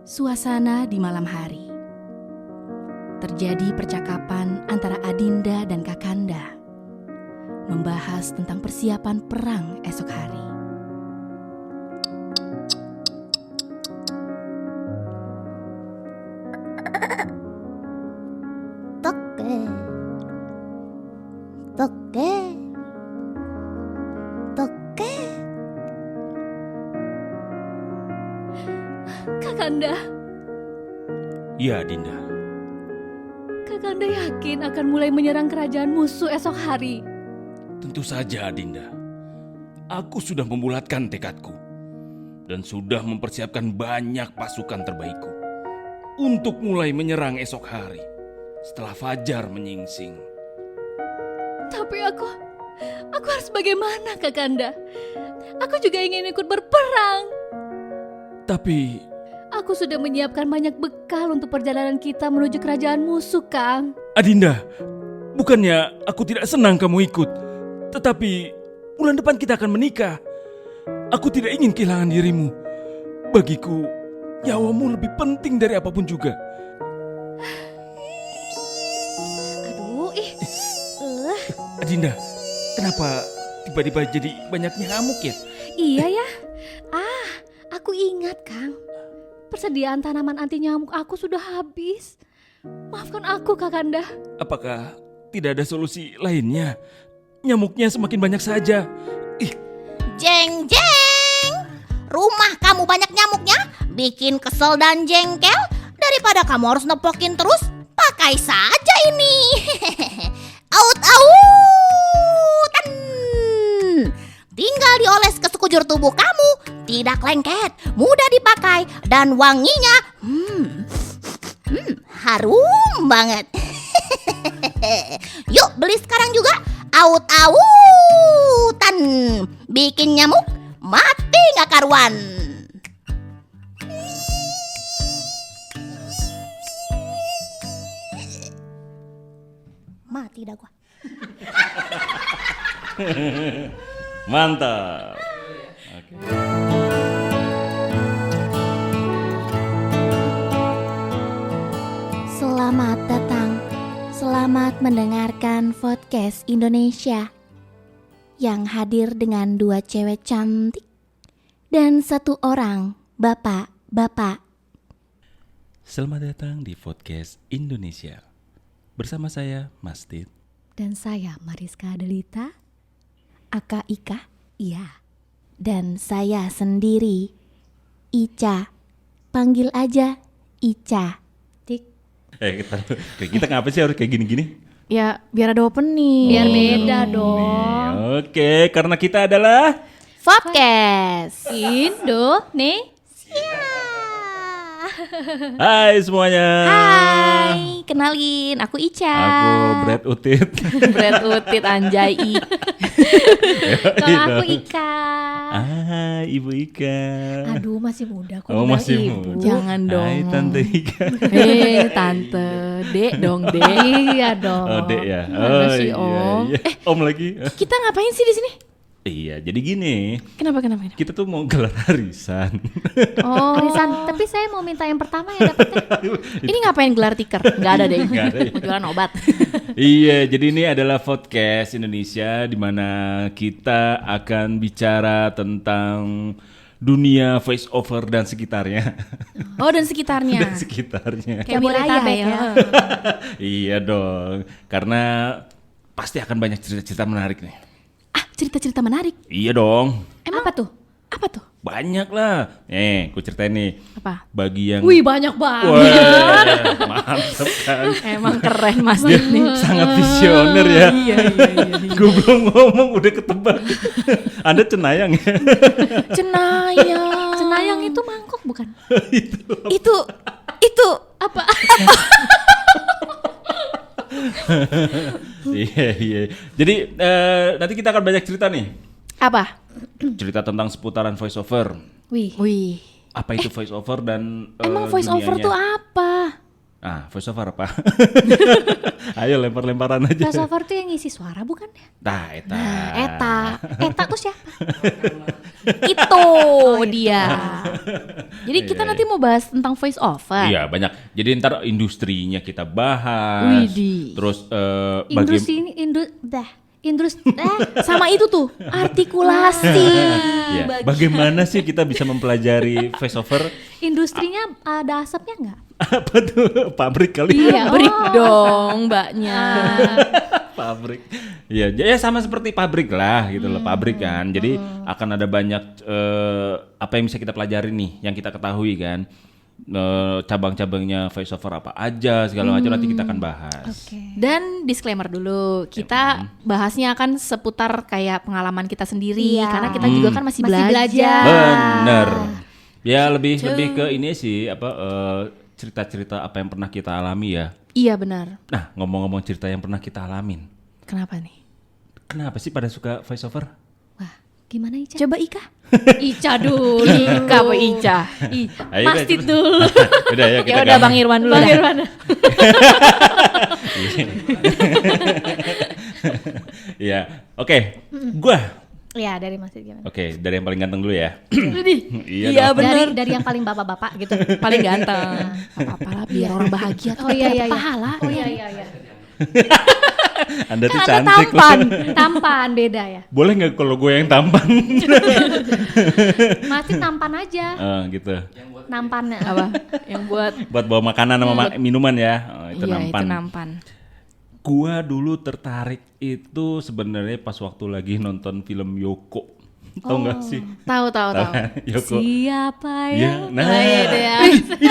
Suasana di malam hari. Terjadi percakapan antara Adinda dan Kakanda, membahas tentang persiapan perang esok hari. Toke, toke, toke. Kakanda, Ya, Dinda. Kakanda yakin akan mulai menyerang kerajaan musuh esok hari? Tentu saja, Dinda. Aku sudah membulatkan tekadku dan sudah mempersiapkan banyak pasukan terbaikku untuk mulai menyerang esok hari setelah fajar menyingsing. Tapi aku harus bagaimana, Kakanda? Aku juga ingin ikut berperang. Tapi Aku sudah menyiapkan banyak bekal untuk perjalanan kita menuju kerajaan musuh, Kang. Adinda, bukannya aku tidak senang kamu ikut, tetapi bulan depan kita akan menikah. Aku tidak ingin kehilangan dirimu. Bagiku, nyawamu lebih penting dari apapun juga. Aduh, Adinda, kenapa tiba-tiba jadi banyak nyamuk ya? Iya ya. Aku ingat, Kang. Persediaan tanaman anti nyamuk aku sudah habis. Maafkan aku, Kakanda. Apakah tidak ada solusi lainnya? Nyamuknya semakin banyak saja. Jeng jeng. Rumah kamu banyak nyamuknya, bikin kesel dan jengkel. Daripada kamu harus nepokin terus, pakai saja ini. Aut-autan. Tinggal dioles ke sekujur tubuh kamu, tidak lengket, mudah dipakai, dan wanginya harum banget. Yuk beli sekarang juga. Aut-autan. Bikin nyamuk mati gak karuan. Mati dah gua. Mantap. Oke. Selamat datang. Selamat mendengarkan podcast Indonesia yang hadir dengan 2 cewek cantik dan 1 orang bapak-bapak. Selamat datang di podcast Indonesia. Bersama saya, Mastit. Dan saya, Mariska Adelita. Aka Ika Iya. dan saya sendiri, Ica. Panggil aja Ica. Kita ngapain sih harus kayak gini-gini? Ya, biar ada opening. Biar beda dong. Oke, karena kita adalah Podcast. Indonesia. Hai semuanya. Hai, kenalin aku Ica. Aku Brad Utit. Brad Utit anjay. Kalau aku Ika. Ibu Ika. Aduh, masih muda kok. Oh, bilang masih ibu. muda. Jangan dong. Hai Tante Ika. Tante, Dek dong, Dek. Iya dong. Oh, Dek ya. Mana sih, Om? Iya. Om lagi. Kita ngapain sih di sini? Iya, jadi gini. Kenapa? Kita tuh mau gelar arisan. Oh, Arisan, tapi saya mau minta yang pertama ya dapetnya. ini ngapain gelar tiker? Nggak ada deh. Nggak ada ya. Mau jualan obat. Iya, jadi ini adalah podcast Indonesia di mana kita akan bicara tentang dunia voice over dan sekitarnya. Oh, dan sekitarnya. Dan sekitarnya. Kayak wilayah Jabodetabek ya. Iya dong, karena pasti akan banyak cerita-cerita menarik nih. Cerita-cerita menarik. Iya dong, Emang apa tuh? banyak lah. Ku ceritain nih. Apa? Bagi yang Wih, banyak banget. Wah, mantep kan. Emang keren Mas Dia ini. sangat visioner ya. Iya. Gue belum ngomong udah ketebak. Anda cenayang ya? Cenayang. Cenayang itu mangkok bukan? Itu Apa? Iya. Jadi nanti kita akan banyak cerita nih. apa? Cerita tentang seputaran voice over. Wih. Wih. Apa itu voice over dan Emang voice over dunianya. tuh apa? Voice over apa? Ayo lempar-lemparan aja. Voice over tuh yang ngisi suara bukan ya? Nah, eta. Eta tuh siapa? Itu dia. Jadi kita nanti mau bahas tentang voice over. Iya, banyak. Jadi ntar industrinya kita bahas. Widih. Terus Sama itu tuh artikulasi. ya, bagaimana sih kita bisa mempelajari voice over? Industrinya ada asapnya nggak? Apa tuh? Pabrik kali. Iya, break dong mbaknya. Pabrik. Ya, ya sama seperti pabrik lah gitu loh, pabrik kan. Jadi akan ada banyak apa yang bisa kita pelajari nih, yang kita ketahui kan. Cabang-cabangnya voice over apa aja segala macam nanti kita akan bahas. Dan disclaimer dulu, kita bahasnya akan seputar kayak pengalaman kita sendiri, Iya. karena kita juga kan masih Masih belajar. Bener. Ya lebih ke ini sih cerita-cerita apa yang pernah kita alami ya. Iya benar. Nah, ngomong-ngomong cerita yang pernah kita alamin. Kenapa nih? Kenapa sih pada suka voice over? Wah, gimana Ica? Coba Ika. Ica dulu. Ika apa Ica? Ayo, Mastit udah, dulu. Udah ya kita Ya udah Bang Irwan dulu. Bang dah. Irwan. Iya. Oke. Gua. Ya, dari Mastit gimana? Oke, dari yang paling ganteng dulu ya. Iya Iya dong. benar. Dari yang paling bapak-bapak gitu. Paling ganteng. Apa-apa lah biar orang bahagia. Oh iya iya. Pahala. Oh iya iya iya. Anda tuh Anda cantik loh. tampan. Tampan beda ya. Boleh nggak kalau gue yang tampan? Mastit tampan aja. Gitu. Nampannya. Apa? Yang buat Buat bawa makanan sama minuman ya. Itu iya nampan. itu nampan. Gua dulu tertarik itu sebenarnya pas waktu lagi nonton film Yoko. Tahu nggak sih? Tahu. Yoko. Siapa Ya, yang nah. itu ya.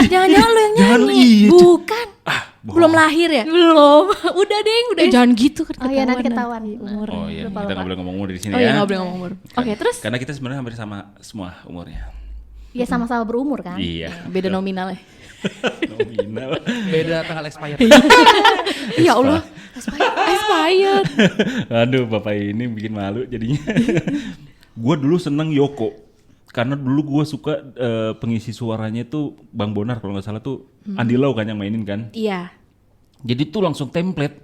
Jangan-jangan lu yang Jangan lu, nyanyi. iya, Bukan. Bohong. Belum lahir ya? Belum. Udah deh, udah. Jangan gitu kan. Oh iya nanti ketahuan. Umur. Oh iya, Lupa, kita lupa. nggak boleh ngomong umur di sini Oh ya. iya nggak boleh ngomong umur. Oke terus? Karena kita sebenarnya hampir sama semua umurnya. Ya sama-sama berumur kan? Iya. Beda nominal ya. Nominal. Beda tanggal expired. Ya Allah. Expired. Aduh, bapak ini bikin malu jadinya. Gue dulu seneng Yoko. Karena dulu gue suka pengisi suaranya itu Bang Bonar kalau nggak salah tuh Andy Lau kan yang mainin kan. Iya. Jadi tuh langsung template.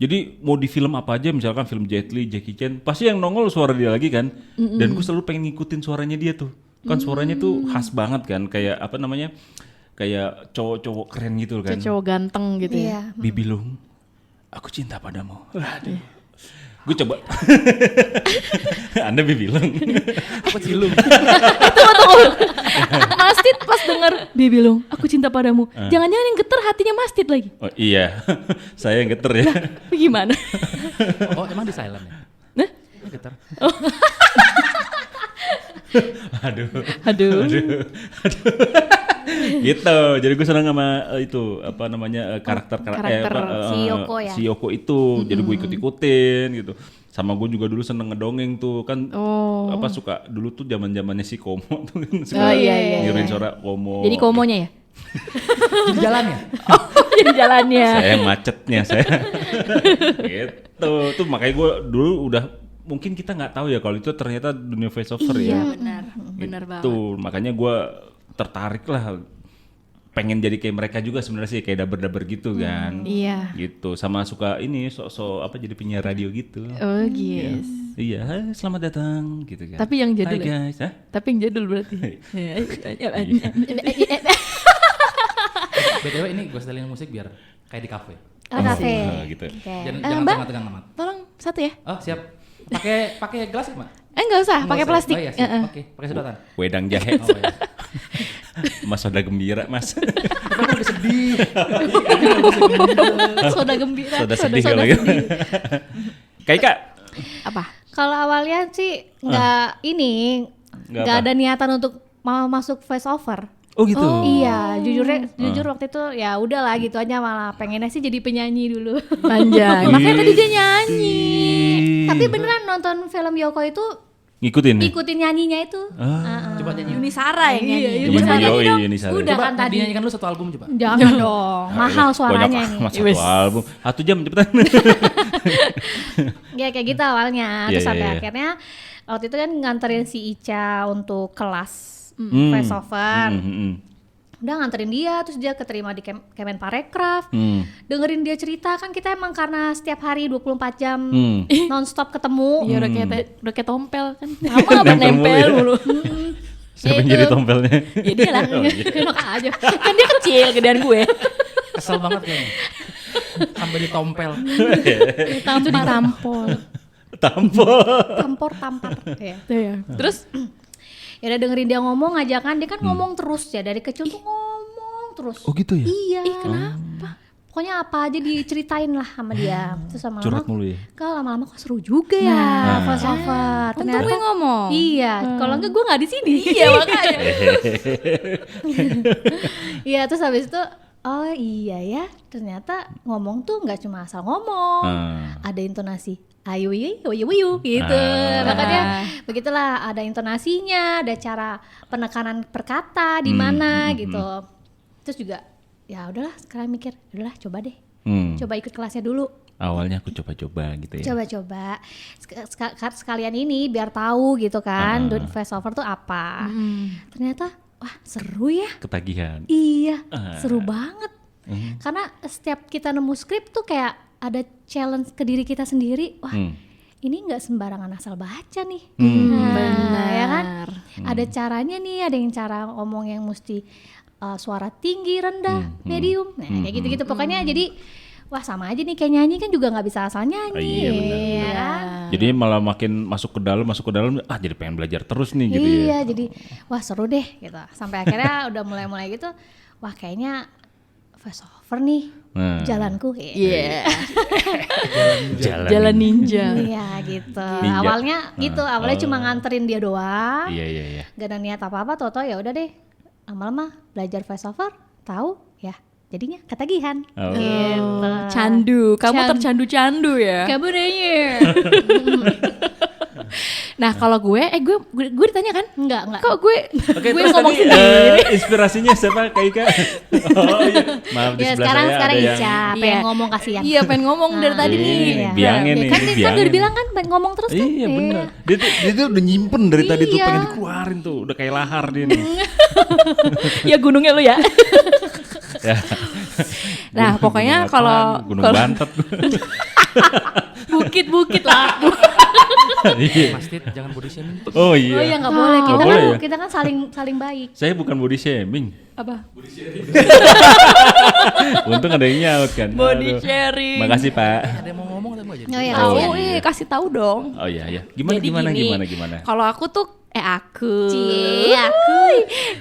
Jadi mau di film apa aja, misalkan film Jet Li, Jackie Chan, pasti yang nongol suara dia lagi kan. Dan gue selalu pengen ngikutin suaranya dia tuh. Kan suaranya tuh khas banget kan, kayak apa namanya, kayak cowok-cowok keren gitu kan. Cowok ganteng gitu ya. Iya. Bibilung, aku cinta padamu. Aduh. Gue coba. Anda Bibilung. Apa cilung? Mastit pas denger Bibilung, aku cinta padamu. Jangan-jangan yang geter hatinya Mastit lagi. Oh iya, saya yang geter ya. Gimana? Oh emang di silent ya? Nah? Getar. Aduh. Gitu. Jadi gue senang sama itu apa namanya karakter si Yoko ya? Si Yoko itu. Jadi gue ikut-ikutin gitu. Sama gue juga dulu seneng ngedongeng tuh kan. Apa suka dulu tuh zaman-zamannya si Komo tuh kan suka iya. ngirim suara Komo. Jadi komonya ya? Di jalannya? Jadi jalannya. Saya macetnya saya. Gitu. Tuh makanya gue dulu udah mungkin kita nggak tahu ya kalau itu ternyata dunia voice over ya. Benar banget. Tuh makanya gue tertarik lah, pengen jadi kayak mereka juga sebenarnya sih, kayak daber-daber gitu kan. Iya. Gitu, sama suka ini sok-sok apa jadi penyiar radio gitu. Oh yes. Iya, hai, selamat datang gitu kan. Tapi yang jadul Hai ya? guys, hah? Tapi yang jadul berarti. BTW ini gue setelin musik biar kayak di kafe. Oh, kafe. Gitu. Oke. Jangan Mbak. tegang amat. Tolong satu ya. Oh siap. Pakai gelas ya, Mak? Enggak usah, pakai Nggak usah. plastik. Oh iya, siap. Oke, pakai sedotan. Wedang jahe. Oh iya. Mas soda gembira, Mas. Tapi aku udah sedih. Soda gembira. Soda sedih kalau gitu. Kayak Kak. Apa? Kalau awalnya sih nggak Nggak nggak apa? ada niatan untuk mau masuk voice over. Oh gitu. Iya, jujur waktu itu ya udahlah gitu aja, malah pengennya sih jadi penyanyi dulu. Panjang. Makanya tadi dia nyanyi. Tapi beneran nonton film Yoko itu ngikutin nih. ikutin nyanyinya itu. Coba nyanyi. Yuni Sara yang nyanyi. Yuni Sara Yoi, dong. Yuni Sara. Udah Coba kan tadi. dinyanyikan dulu satu album coba. Jangan dong, mahal suaranya ini. Mas satu album. 1 jam cepetan. Ya kayak gitu awalnya, Iya, terus iya, sampai iya. akhirnya waktu itu kan nganterin si Ica untuk kelas voice over. Udah nganterin dia, terus dia keterima di Kemenparekraf. Dengerin dia cerita, kan kita emang karena setiap hari 24 jam nonstop ketemu. Iya udah kayak tompel kan. Lama banget nempel mulu. Siapa yang jadi tompelnya? Ya dia lah. Enak aja. Kan dia kecil gedean gue. Kesel banget kayaknya. Sampai ditompel. Itu ditampol. Tampar. Ya. Terus Ya udah dengerin dia ngomong aja kan, dia kan ngomong terus ya dari kecil tuh ngomong terus. Oh gitu ya? Iya. kenapa? Pokoknya apa aja diceritain lah sama dia. Terus Curhat lama-lama, mulu ya? lama-lama kok seru juga ya voice over. Untung gue ngomong. Iya, kalau enggak gue nggak di sini. Iya makanya. Iya, terus habis itu oh iya ya, ternyata ngomong tuh nggak cuma asal ngomong, ada intonasi ayu gitu. Makanya begitulah, ada intonasinya, ada cara penekanan perkata di mana gitu. Terus juga ya udahlah, sekarang mikir udahlah coba deh, coba ikut kelasnya dulu. Awalnya aku coba-coba gitu ya. Coba-coba sekalian ini biar tahu gitu kan, voice over tuh apa. Ternyata wah seru ya. Ketagihan. Iya, seru banget. Karena setiap kita nemu skrip tuh kayak ada challenge ke diri kita sendiri. Wah, ini nggak sembarangan asal baca nih. Nah, ya kan? Ada caranya nih, ada yang cara ngomong yang mesti suara tinggi, rendah, medium. Nah, kayak gitu-gitu. Pokoknya jadi wah sama aja nih kayak nyanyi kan juga nggak bisa asal nyanyi. Iya, benar. Ya kan? Jadi malah makin masuk ke dalam, jadi pengen belajar terus nih gitu ya. Iya, jadi wah seru deh gitu. Sampai akhirnya udah mulai gitu, wah kayaknya voice over nih jalanku. Iya. Jalan ninja. Iya gitu. Ninja. Awalnya cuma nganterin dia doang. Iya. Gak ada niat apa-apa, toto ya udah deh. Lama-lama belajar voice over, tahu ya. Jadinya ketagihan. Oh. Gitu. Candu, kamu tercandu-candu ya. Kamu nanya. Nah kalau gue ditanya kan? Enggak. Kok gue Oke, gue terus ngomong tadi, sendiri. inspirasinya siapa Kak Ika? Oh iya. Maaf di Ya sebelah sekarang saya ada yang Ica pengen ngomong kasihan. Iya pengen ngomong dari tadi nih. Iya. Biangnya nih, Kan ini dia kan biangnya udah bilang nih. kan pengen ngomong terus kan. Iya benar. Dia tuh udah nyimpen dari tadi tuh Iya. pengen dikeluarin tuh, udah kayak lahar dia nih. Ya gunungnya lu ya. Ya. Nah pokoknya kalau Gunung Bantet. bukit-bukit lah. Iya. Mas Tit, jangan body shaming. Oh Oh iya. iya nggak boleh, Nggak boleh ya? kita kan saling baik. Saya bukan body shaming. Apa? Untung ada yang nyaut kan. Body Aduh. sharing. Makasih Pak. Ada yang mau ngomong atau enggak jadi? Oh iya, Tahu, kasihan. kasih tahu dong. Oh iya. Jadi gini, Gimana? Kalau aku tuh aku. Cie,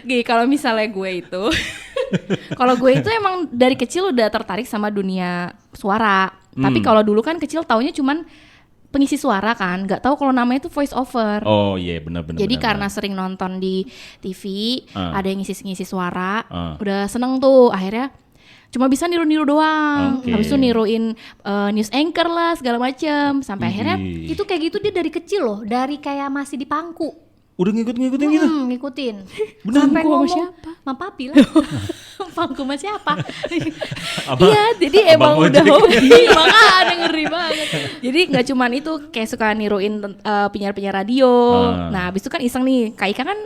Gini, kalau misalnya gue itu kalau gue itu emang dari kecil udah tertarik sama dunia suara. Tapi kalau dulu kan kecil taunya cuman pengisi suara kan, nggak tahu kalau namanya itu voice over. Oh iya benar. Jadi karena sering nonton di TV, ada yang ngisi suara, Ah. udah seneng tuh. Akhirnya cuma bisa niru-niru doang. Oke. Habis itu niruin news anchor lah segala macem. Sampai akhirnya Ih. Itu kayak gitu dia dari kecil loh, dari kayak masih di pangku. udah ngikutin gitu. Ngikutin. Bener? Sampai Pangku sama ngomong siapa? sama papi lah. Pangku sama siapa? Iya, jadi emang Abang udah ojek. hobi, makanya ngeri banget. Jadi nggak cuman itu, kayak suka niruin penyiar-penyiar radio. Nah, abis itu kan iseng nih, Kak Ika kan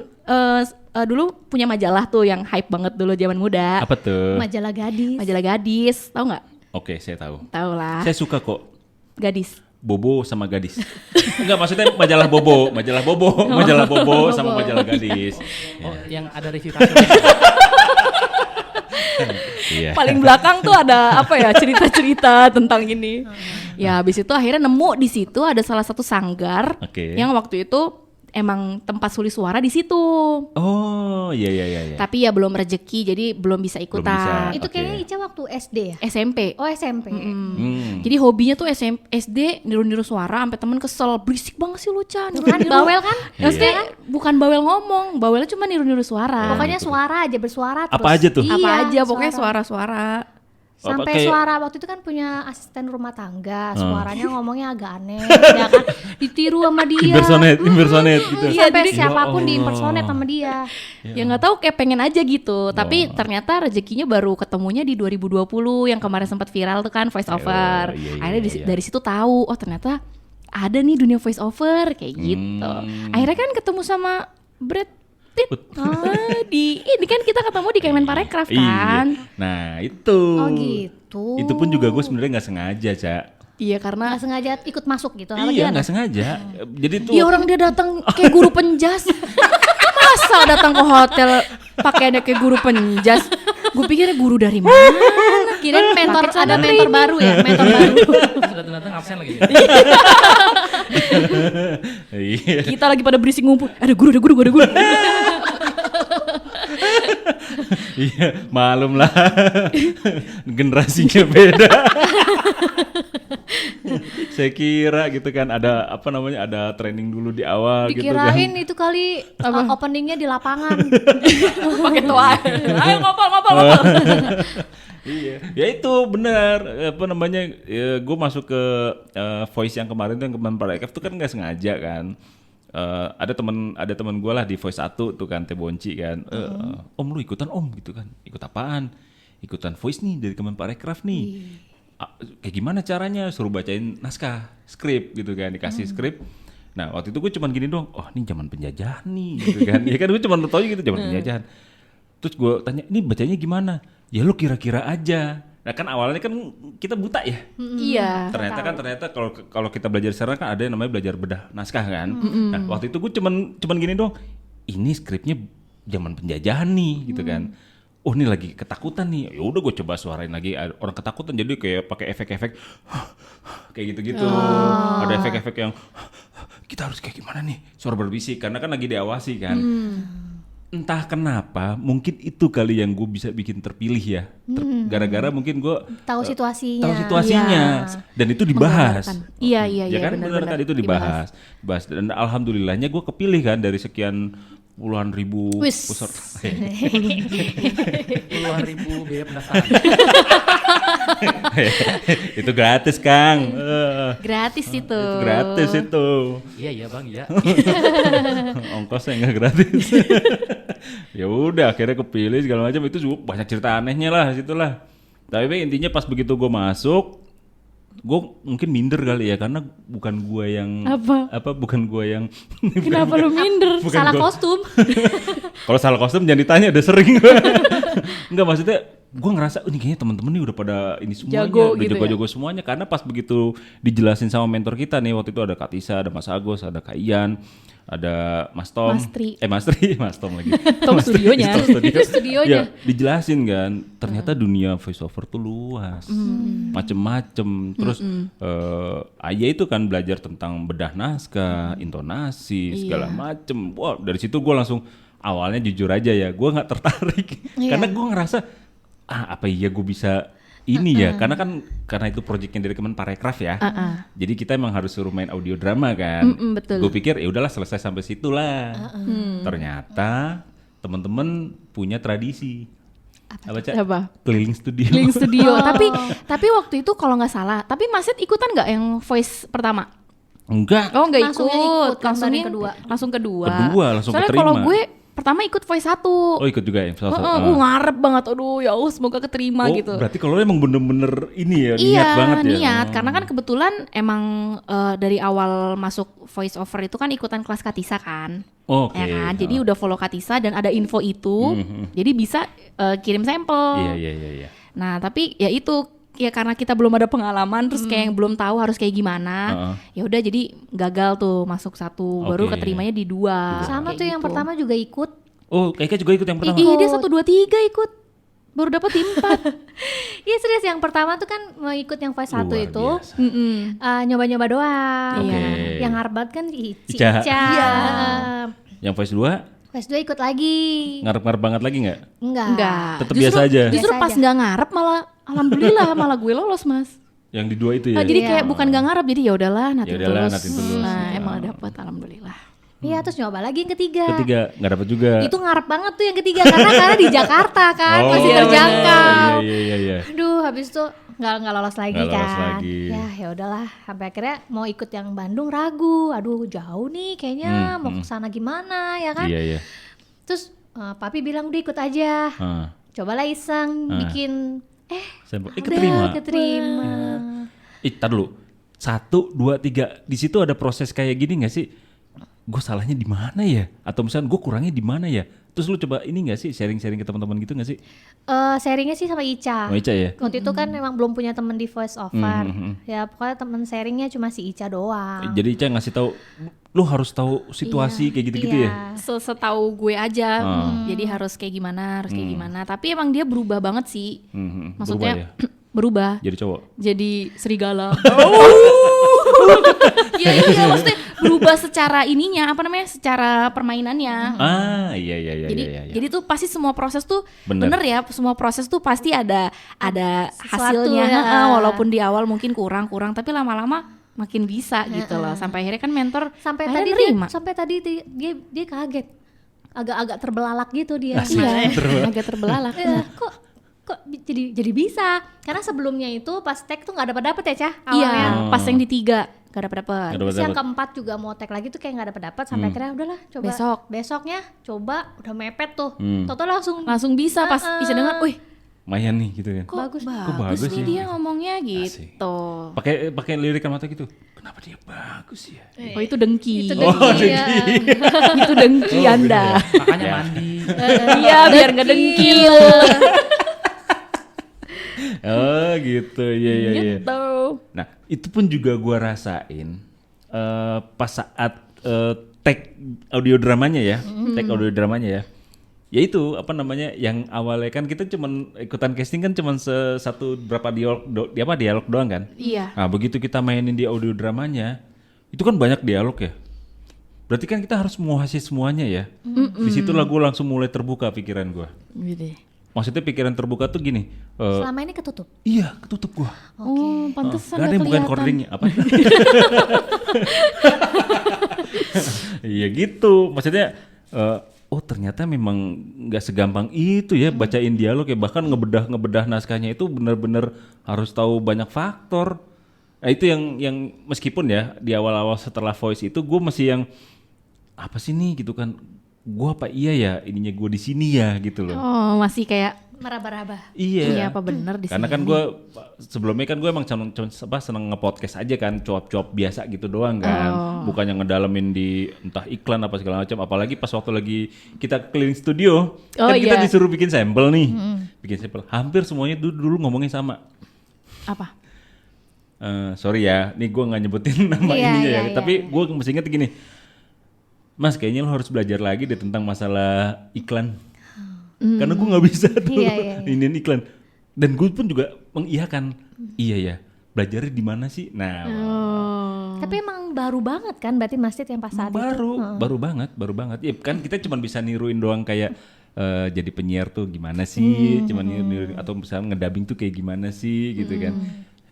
dulu punya majalah tuh yang hype banget dulu zaman muda. Apa tuh? Majalah gadis. Majalah gadis, tahu nggak? Oke, saya tahu. Tahu lah, Saya suka kok gadis. Bobo sama gadis. Enggak, maksudnya majalah Bobo sama majalah gadis. Oh, yang ada review kasus. Iya. Paling belakang tuh ada apa ya, cerita-cerita tentang ini. Ya, habis itu akhirnya nemu di situ ada salah satu sanggar Oke. yang waktu itu emang tempat suli suara di situ. Oh, iya. Tapi ya belum rezeki, jadi belum bisa Belum ikutan. bisa. Itu Oke. kayaknya Ica waktu SD ya? SMP. Oh SMP. Jadi hobinya tuh SD niru-niru suara sampai temen kesel, berisik banget sih lu Chan. Kan bawel kan? Maksudnya bukan bawel ngomong, bawelnya cuma niru-niru suara. Pokoknya suara aja, bersuara terus. Apa aja tuh? Apa Iya, aja pokoknya suara-suara. Sampai Kayak- suara waktu itu kan punya asisten rumah tangga, suaranya ngomongnya agak aneh, ya kan? Ditiru sama dia. Impersonate gitu. Iya, Sampai jadi- siapapun Ya di Allah. impersonate sama dia. Ya nggak tahu, kayak pengen aja gitu. Tapi ternyata rezekinya baru ketemunya di 2020 yang kemarin sempat viral tuh kan, voice over. iya, Akhirnya iya. dari situ tahu, oh ternyata ada nih dunia voice over kayak gitu. Akhirnya kan ketemu sama Brad. Ini kan kita ketemu di Kemenparekraf kan. Iya. Nah itu. Oh gitu. Itu pun juga gue sebenarnya nggak sengaja, Cak. Iya karena Nggak sengaja ikut masuk gitu. apa Iya gimana? nggak sengaja. Jadi tuh. ya orang dia datang kayak guru penjas. Masa datang ke hotel pakaiannya kayak guru penjas? Gue pikirnya guru dari mana? Kirain mentor, ada mentor baru ya, mentor baru. Datang absen lagi. Iya. Kita lagi pada berisik ngumpul. Ada guru. Iya, malum lah. Generasinya beda. Saya kira gitu kan ada ada training dulu di awal gitu kan. Dikirain itu kali openingnya di lapangan. Pakai toa. Ayo ngopol. Iya, ya itu benar. Gue masuk ke voice yang kemarin tuh yang Kemenparekraf tuh kan nggak sengaja kan. Ada teman gue lah di voice 1 tuh kan Teh Bonci kan. Om lu ikutan om gitu kan. Ikut apaan? Ikutan voice nih dari Kemenparekraf nih. Kayak gimana caranya? Suruh bacain naskah, skrip gitu kan, dikasih skrip. Nah waktu itu gue cuman gini dong, oh ini zaman penjajahan nih gitu kan. Ya kan gue cuman tau gitu zaman penjajahan. Terus gue tanya, ini bacanya gimana? Ya lu kira-kira aja. Nah kan awalnya kan kita buta ya. Iya. Ternyata kalau kita belajar sekarang kan ada yang namanya belajar bedah naskah kan. Nah waktu itu gue cuman gini dong, ini skripnya zaman penjajahan nih gitu kan. Oh ini lagi ketakutan nih, ya udah gue coba suarain lagi orang ketakutan jadi kayak pakai efek-efek kayak gitu-gitu. Ada efek-efek yang kita harus kayak gimana nih suara berbisik karena kan lagi diawasi kan. Entah kenapa mungkin itu kali yang gue bisa bikin terpilih ya. Gara-gara mungkin gue Tahu situasinya. tahu situasinya dan itu dibahas. Iya Ya kan benar kan itu dibahas. Dan alhamdulillahnya gue kepilih kan dari sekian puluhan ribu Wis. peserta. Puluhan ribu biaya pendaftaran. Itu gratis Kang. Gratis itu. Itu gratis itu. Iya bang, iya. Ongkosnya nggak gratis. Ya udah akhirnya kepilih segala macam itu juga banyak cerita anehnya lah situlah. Tapi intinya pas begitu gue masuk, gue mungkin minder kali ya karena bukan gue yang bukan gue yang Kenapa lu minder? Bukan Salah gua. kostum. Kalau salah kostum jangan ditanya, udah sering. Enggak maksudnya gue ngerasa ini kayaknya temen-temen nih udah pada ini semuanya, Jago udah gitu jago-jago semuanya karena pas begitu dijelasin sama mentor kita nih waktu itu ada Kak Tisa, ada Mas Agus, ada Kak Ian, ada Mas Tom, Mas Tom lagi. Tom studionya. Studio. Itu studionya. Ya, dijelasin kan, ternyata dunia voice over tuh luas, macem-macem. Terus Aya itu kan belajar tentang bedah naskah, intonasi, segala macem. Wah dari situ gue langsung awalnya jujur aja ya, gue nggak tertarik karena gue ngerasa apa iya gue bisa ini ya, karena itu proyeknya dari Kemenparekraf ya. Jadi kita emang harus suruh main audio drama kan. Betul. Gue pikir ya udahlah selesai sampai situ lah. Ternyata teman-teman punya tradisi. Apa? Keliling studio. Keliling studio. Tapi waktu itu kalau nggak salah, tapi Masit ikutan nggak yang voice pertama? Enggak. Oh nggak Langsungnya ikut, kan, langsung baru kedua. Langsung kedua. Langsung Soalnya keterima. kalau gue pertama ikut voice 1. Oh ikut juga ya. Gue ngarep banget, aduh ya Allah semoga keterima gitu. Berarti kalau emang bener-bener ini ya, niat Iya, banget ya. niat. Karena kan kebetulan emang dari awal masuk voice over itu kan ikutan kelas Katisa kan. Oke. Ya kan? Jadi udah follow Katisa dan ada info itu. Jadi bisa kirim sampel. Iya. Nah, tapi ya itu ya karena kita belum ada pengalaman terus kayak yang belum tahu harus kayak gimana. Ya udah jadi gagal tuh masuk 1, baru Oke. keterimanya di 2. Sama kayak tuh yang gitu. pertama juga ikut. Oh, kayaknya juga ikut yang pertama. Iya, dia 1 2 3 ikut. Baru dapat di 4. Iya serius, yang pertama tuh kan mau ikut yang voice 1 Luar itu biasa. nyoba-nyoba doang. Oke. Yang harbat kan Ica. Ica. Iya. Yang voice 2 Voice 2 ikut lagi. ngarep-ngarep banget lagi nggak? Enggak. Tetep biasa aja. Justru Biasa pas aja. nggak ngarep malah alhamdulillah malah gue lolos, Mas. Yang di 2 itu ya. Jadi kayak bukan nggak ngarep, jadi ya udahlah natin Yaudahlah, tulus. natin tulus. Nah, emang dapet alhamdulillah. Iya, terus nyoba lagi yang ketiga. Ketiga nggak dapet juga. Itu ngarep banget tuh yang ketiga karena di Jakarta kan Oh, masih iya, terjangkau. Iya. Aduh, habis itu nggak lolos lagi Nggak lolos kan. lagi. Ya udahlah, sampai akhirnya mau ikut yang Bandung ragu. Aduh, jauh nih kayaknya mau ke sana gimana ya kan. Iya. Terus papi bilang udah ikut aja. Cobalah iseng bikin Sampel. udah Keterima. keterima. Tar dulu. 1, 2, 3. Di situ ada proses kayak gini nggak sih? gue salahnya di mana ya? Atau misalnya gue kurangnya di mana ya? Terus lu coba ini nggak sih sharing-sharing ke teman-teman gitu nggak sih? Sharingnya sih sama Ica. Oh, Ica ya? Waktu itu kan memang belum punya temen di voice over. Ya pokoknya temen sharingnya cuma si Ica doang. Jadi Ica ngasih tahu, lu harus tahu situasi kayak gitu-gitu ya? Setahu gue aja, jadi harus kayak gimana, Tapi emang dia berubah banget sih. Maksudnya berubah. Jadi cowok. Jadi serigala. Iya, maksudnya berubah secara ininya, secara permainannya. Iya. Jadi tuh pasti semua proses tuh Bener. bener ya, semua proses tuh pasti ada Sesuatu hasilnya. ya. Walaupun di awal mungkin kurang, tapi lama-lama makin bisa gitu loh. Sampai akhirnya kan mentor Sampai akhirnya tadi dia kaget. Agak terbelalak gitu dia. Iya, agak terbelalak. Kok jadi bisa? Karena sebelumnya itu pas tag tuh nggak dapat ya Cah Iya, awalnya. pas yang di 3 gak dapet. Terus yang keempat juga mau tag lagi tuh kayak nggak dapat sampai akhirnya udahlah coba besoknya coba udah mepet tuh. Toto langsung bisa pas bisa dengar, wih Mayan nih gitu kan. kok bagus nih ya? dia ngomongnya gitu. Pakai lirik mata gitu. Kenapa dia bagus ya? Oh itu dengki. Itu dengki, ya. Itu dengki Anda. Makanya mandi. Iya biar gak dengkil. Oh gitu, iya. Gitu. Nah itu pun juga gua rasain pas saat tag audio dramanya ya, ya itu yang awalnya kan kita cuman ikutan casting kan cuman satu berapa dialog doang kan. Iya. Nah begitu kita mainin di audio dramanya itu kan banyak dialog ya. Berarti kan kita harus menguasai semuanya ya. Di situ lagu langsung mulai terbuka pikiran gua. Gitu. Maksudnya pikiran terbuka tuh gini. Selama ini ketutup. Iya ketutup gua. Oh, pantesan Gak ada yang bukan kelihatan. recordingnya apa? Iya gitu. Maksudnya ternyata memang nggak segampang itu ya bacain dialog ya, bahkan ngebedah naskahnya itu benar-benar harus tahu banyak faktor. Nah itu yang meskipun ya di awal-awal setelah voice itu gue masih yang apa sih nih gitu kan, gue apa iya ya ininya gue di sini ya gitu loh. Oh, masih kayak Meraba-raba. Iya. apa bener di Karena sini. kan gue sebelumnya kan gue emang seneng nge-podcast aja kan, cuap-cuap biasa gitu doang kan. Bukannya ngedalemin di entah iklan apa segala macam. Apalagi pas waktu lagi kita keliling studio, kan kita disuruh bikin sampel nih. Bikin sampel. Hampir semuanya dulu ngomongnya sama. Apa? Sorry ya, nih gue nggak nyebutin nama ininya ya. Tapi gue mesti inget gini, Mas kayaknya lo harus belajar lagi deh tentang masalah iklan. Karena gue nggak bisa tuh iniin iklan. Dan gue pun juga mengiyakan. Iya ya, belajarnya di mana sih? Nah, Tapi emang baru banget kan berarti Masjid yang pas saat itu. baru banget. Ya kan kita cuma bisa niruin doang kayak jadi penyiar tuh gimana sih? Cuman niruin atau misalnya ngedabing tuh kayak gimana sih gitu kan.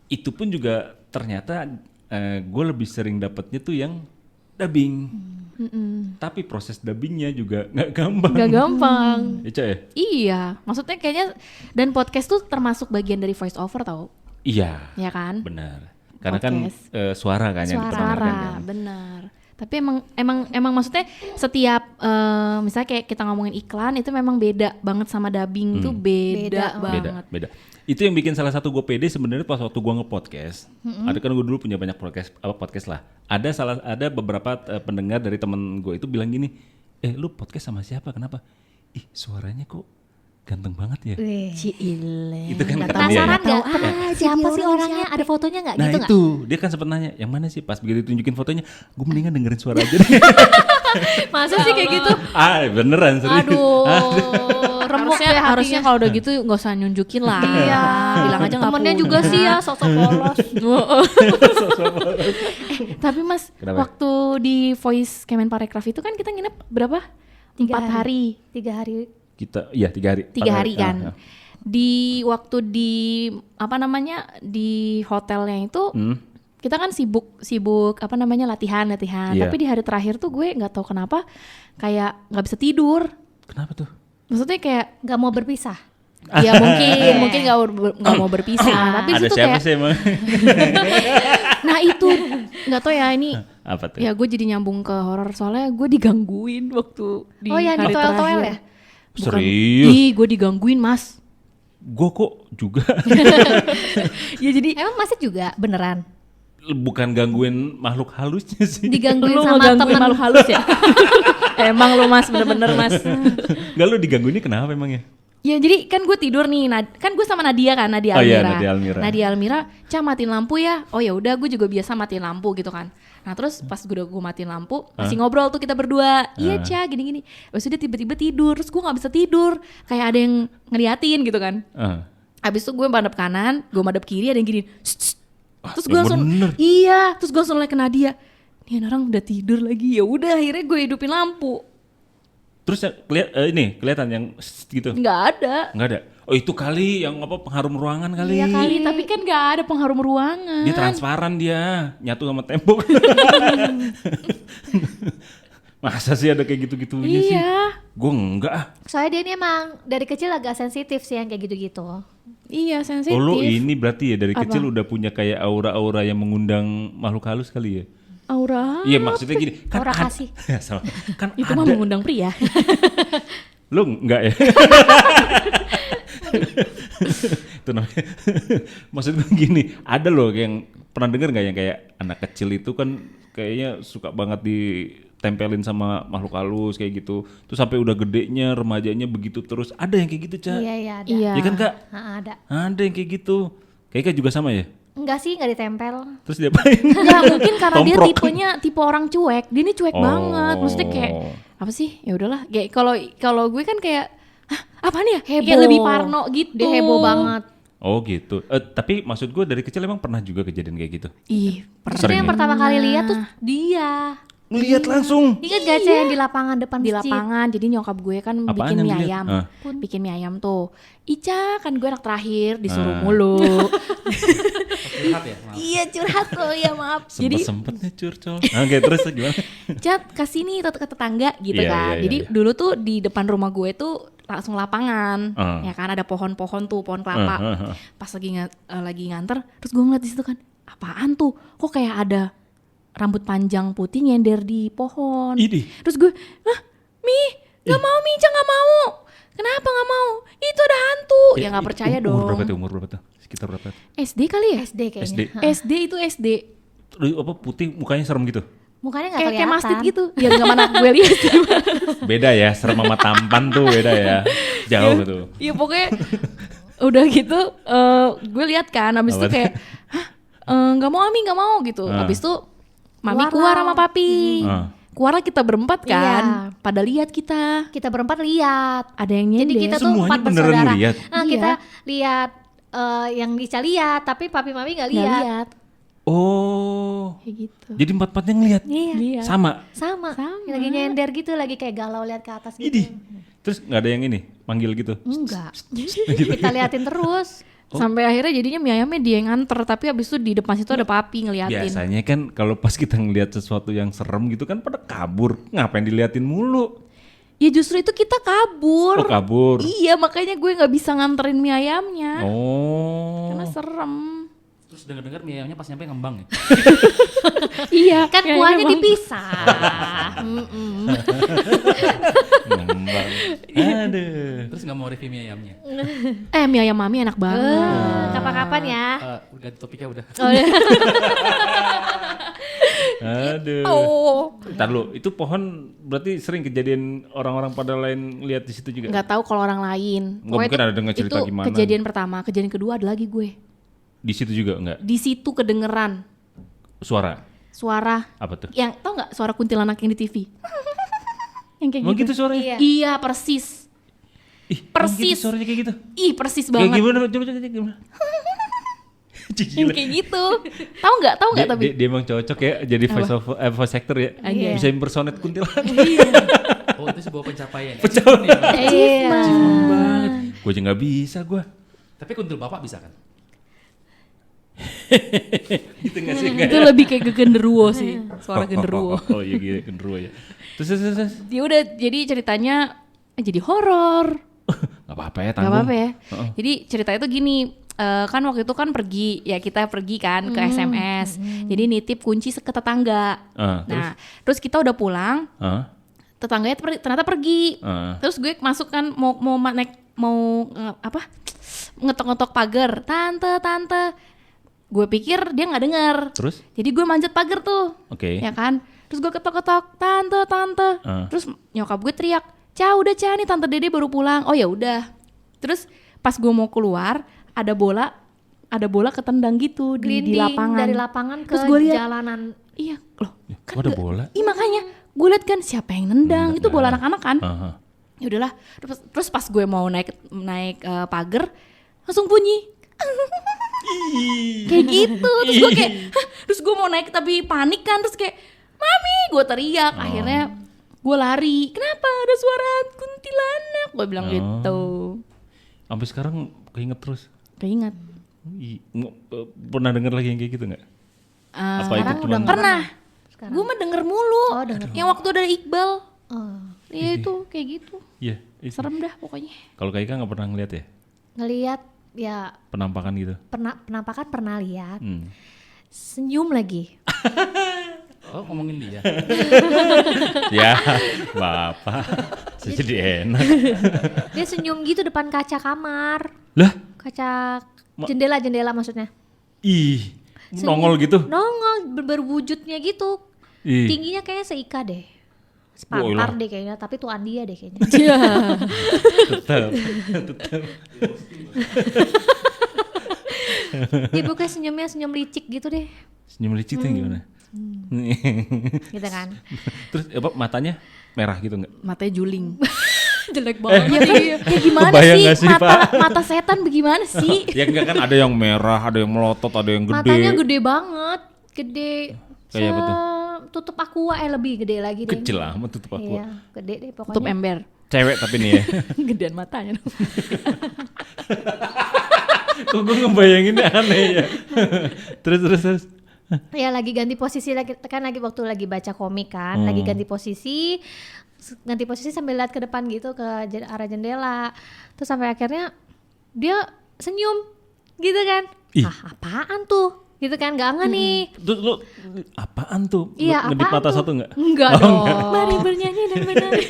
Itu pun juga ternyata gue lebih sering dapetnya tuh yang dubbing. Tapi proses dubbingnya juga nggak gampang. Gak gampang. Ica ya? Iya, maksudnya kayaknya dan podcast tuh termasuk bagian dari voice over tau. Iya. Ya kan? Benar. Karena Podcast. kan suara kan yang diperdengarkan kan. Benar. Tapi emang maksudnya setiap misalnya kayak kita ngomongin iklan itu memang beda banget sama dubbing tuh beda banget. Beda. Itu yang bikin salah satu gue pede sebenarnya pas waktu gue nge-podcast. Ada kan gue dulu punya banyak podcast lah. Ada beberapa pendengar dari temen gue itu bilang gini, lu podcast sama siapa? Kenapa? Ih suaranya kok ganteng banget ya. Cile. Itu kan kata dia. Penasaran nggak? Siapa sih orangnya? Ada fotonya nggak? Nah Gitu nggak? itu dia kan sempet nanya yang mana sih, pas begitu tunjukin fotonya gue mendingan dengerin suara aja deh. Masa sih kayak gitu? Beneran serius. Remuk Harusnya, ya harusnya kalau udah gitu nggak usah nunjukin lah. Iya. Bilang aja nggak Temennya punya. juga sih ya sosok polos. Tapi Mas, Kenapa? waktu di Voice Kemenparekraf itu kan kita nginep berapa? 4 hari. 3 hari. Kita iya 3 hari. 3 hari kan. Di waktu di di hotelnya itu kita kan sibuk latihan. Iya. Tapi di hari terakhir tuh gue nggak tahu kenapa kayak nggak bisa tidur. Kenapa tuh? Maksudnya kayak Nggak mau berpisah. ya mungkin nggak mau berpisah. Tapi Ada itu siapa kayak sih emang? nah itu nggak tahu ya ini. Apa tuh? Ya gue jadi nyambung ke horor soalnya gue digangguin waktu di Oh ya di hari toel-toel terakhir. ya? Bukan. Serius? Ih, gue digangguin Mas. Gue kok juga. Ya jadi Emang Masjid juga beneran? bukan gangguin makhluk halusnya sih. Digangguin Lu sama ngegangguin temen. makhluk halus ya? Emang lu Mas, bener-bener Mas. Enggak, lu digangguinnya kenapa emangnya? Ya jadi kan gue tidur nih, kan gue sama Nadia kan, Nadia Oh iya, Almira. Nadia Almira. Ca matiin lampu ya. Oh ya udah, gue juga biasa matiin lampu gitu kan. Nah terus pas gue matiin lampu, masih ngobrol tuh kita berdua. Iya Ca, gini-gini. Terus dia tiba-tiba tidur, terus gue nggak bisa tidur, kayak ada yang ngeliatin gitu kan. Abis itu gue madep kanan, gue madep kiri, ada yang gini. Terus gue langsung, bener. iya, terus gue langsung liat ke Nadia. Nih orang udah tidur lagi. Ya udah, akhirnya gue hidupin lampu. Terus kelihatan yang gitu. Nggak ada. Nggak ada. Oh itu kali yang apa pengharum ruangan kali. Iya kali, tapi kan nggak ada pengharum ruangan. Dia transparan dia, nyatu sama tembok. Masa sih ada kayak gitu-gitunya sih? Iya. Gue enggak ah. Soalnya dia ini emang dari kecil agak sensitif sih yang kayak gitu-gitu. Iya sensitif. Oh lo ini berarti ya dari Apa? kecil udah punya kayak aura-aura yang mengundang makhluk halus kali ya? Aura. Iya maksudnya gini. Kan Aura kasih. Sama. Kan Itu ada. mah mengundang pria. Lo enggak ya? Itu namanya. Maksud gue gini, ada loh yang pernah denger nggak yang kayak anak kecil itu kan kayaknya suka banget ditempelin sama makhluk halus kayak gitu. Terus sampai udah gedenya, remajanya begitu terus. Ada yang kayak gitu, Ca? Iya, iya ada. Iya. Iya kan, Kak? Ada. Ada yang kayak gitu. Kayaknya juga sama ya? Enggak sih, enggak ditempel. Terus diapain? Ya mungkin karena dia Tomprok. tipenya tipe orang cuek. Dia ini cuek Oh. banget. Maksudnya kayak apa sih? Ya udahlah. Kayak kalau gue kan kayak apaan ya? Heboh. Kayak lebih parno gitu. Dia heboh banget. Oh gitu. Tapi maksud gue dari kecil emang pernah juga kejadian kayak gitu? Ih, Terus Sering yang ya? pertama kali lihat tuh dia. Ngeliat langsung. Ingat gak Cah, yang di lapangan depan di masjid? lapangan. Jadi nyokap gue kan Apaan bikin yang mie dilihat? ayam. Ah. Bikin mie ayam tuh. Ica kan gue anak terakhir disuruh Ah. mulu. Curhat ya? Maaf. Iya curhat tuh ya maaf. Jadi Sempet-sempetnya curcol. Oke terus gimana? Cat kasih nih ke tetangga gitu Iya, kan. iya, Jadi iya. dulu tuh di depan rumah gue tuh langsung lapangan, ya kan ada pohon-pohon tuh, pohon kelapa. Pas lagi nganter, terus gue ngeliat di situ kan, apaan tuh? Kok kayak ada rambut panjang putih nyender di pohon. Idih. Terus gue, Mi, nggak mau Mi, Ica nggak mau. Kenapa nggak mau? Itu ada hantu. Ya nggak percaya dong. Umur berapa tuh? Sekitar berapa tuh? SD kali ya? SD kayaknya. SD. SD itu SD. Terus apa putih mukanya serem gitu? Mukanya gak Kayak kelihatan. masjid gitu. Ya nggak mana gue lihat. Beda ya, serem sama tampan tuh beda ya. Jauh tuh. Iya pokoknya udah gitu gue lihat kan habis itu Apa? kayak nggak mau Ami nggak mau gitu. Habis itu Mami keluar sama Papi. Keluar kita berempat kan. Iya. Pada lihat kita. Kita berempat lihat. Ada yang nyender. Jadi kita tuh Semuanya 4 beneran bersaudara. lihat? Nah, Iya. kita lihat yang Ica lihat, tapi papi mami nggak Nggak lihat. lihat. Oh. Kayak gitu. Jadi empat-empatnya ngeliat? Iya. Sama? Sama. Sama. Lagi nyender gitu, lagi kayak galau lihat ke atas gitu. Idih. Terus gak ada yang ini, manggil gitu? Enggak. Kita liatin terus. Sampai akhirnya jadinya mie ayamnya dia yang nganter, tapi habis itu di depan situ ada Papi ngeliatin. Biasanya kan kalau pas kita ngeliat sesuatu yang serem gitu kan pada kabur. Ngapain diliatin mulu? Ya justru itu kita kabur. Oh kabur. Iya makanya gue nggak bisa nganterin mie ayamnya Oh. karena serem. Terus denger-denger mie ayamnya pas nyampe ngembang ya? Iya Kan kayaknya kuahnya emang. dipisah. Ngembang. Aduh. Terus gak mau review mie ayamnya? Mie ayam mami enak banget. Kapan-kapan ya. Ganti topiknya udah. Oh, iya. Aduh. Oh. Ntar lu, itu pohon berarti sering kejadian orang-orang pada lain lihat di situ juga? Nggak tahu kalau orang lain. Nggak, Pokoknya mungkin ada dengar cerita itu gimana. kejadian pertama, kejadian kedua ada lagi gue. Di situ juga enggak? Di situ kedengeran Suara? suara Apa tuh? yang tau nggak suara kuntilanak yang di TV? Yang kayak Oh gitu. gitu suaranya? Iya persis. Ih, Persis. emang gitu suaranya kayak gitu? Ih persis Kayak banget. gimana? Coba gimana? Yang kayak gitu. Tahu nggak tapi. Dia emang cocok ya jadi voice actor ya. Iya. Bisa impersonate kuntilanak. Oh itu sebuah pencapaian. Iya. Gue aja nggak bisa gue. Tapi kuntil bapak bisa kan? Gitu nggak sih? Itu lebih kayak ke genderuwo sih, suara genderuwo. Oh iya gitu genderuwo ya. Terus. Dia udah jadi ceritanya jadi horor. Gak apa-apa ya Gak tanggung. apa-apa ya. Jadi ceritanya tuh gini, kan waktu itu kan pergi, ya kita pergi kan ke SMS. Jadi nitip kunci ke tetangga. Nah, terus kita udah pulang, tetangganya ternyata pergi. Terus gue masuk kan mau ngetok-ngetok pagar. Tante, gue pikir dia nggak dengar. Terus? Jadi gue manjat pagar tuh. Oke. Ya kan? Terus gue ketok-ketok, tante. Terus nyokap gue teriak, udah nih tante Dede baru pulang. Oh ya udah. Terus pas gue mau keluar, ada bola ketendang gitu di Glinding lapangan. dari lapangan ke Terus gue lihat, jalanan. iya loh. Kok ada bola? Iya makanya gue lihat kan siapa yang nendang. Itu bola anak-anak kan. Aha. Ya udahlah. Terus pas gue mau naik pagar, langsung bunyi. Kayak gitu. Terus gue kayak, terus gue mau naik tapi panik kan. Terus kayak, mami, gue teriak. Akhirnya gue lari. Kenapa ada suara kuntilanak? Gue bilang gitu. Sampai sekarang keinget terus. Keinget. Pernah denger lagi yang kayak gitu nggak? Apa itu sekarang cuma udah Pernah. Sekarang. Gue mah denger mulu. Oh, denger. Yang waktu ada Iqbal. Oh. Iya itu kayak gitu. Iya. itu. Serem dah pokoknya. Kalau Kak Ika nggak pernah ngeliat ya Ngelihat ya penampakan gitu? penampakan pernah lihat. Hmm. Senyum lagi. Oh, ngomongin dia. Ya, bapak. Saya jadi enak. Dia senyum gitu depan kaca kamar. Lah, Kaca jendela maksudnya. ih, Senyum. nongol gitu. Nongol berwujudnya gitu. Ih, Tingginya kayaknya seika deh. Woilah. Sepantar deh kayaknya, tapi tuh Andia deh kayaknya. tetap. Ibu kayak senyumnya senyum licik gitu deh. Senyum licik tuh gimana? Gitu kan. Terus apa matanya merah gitu nggak? Matanya juling. Jelek banget. Ya gimana Kebayang sih? nggak sih, Pak? Mata setan bagaimana sih? Ya enggak kan ada yang merah, ada yang melotot, ada yang gede. Matanya gede banget. Gede. Kayak apa tuh? Tutup aqua lebih gede lagi deh. Kecil amat tutup aku. Iya, gede deh pokoknya. Tutup ember. Cewek tapi nih ya. Gedean matanya. Kok gue ngebayanginnya aneh ya. terus. Ya lagi ganti posisi lagi kan lagi waktu lagi baca komik kan, lagi ganti posisi sambil lihat ke depan gitu ke arah jendela. Terus sampai akhirnya dia senyum gitu kan. Ih. Apaan tuh? Gitu kan gak nih. Terus lu apaan tuh? Lu Iya, ngedip apaan mata tuh? satu enggak? Enggak Oh, dong. enggak. Mari bernyanyi dan menari.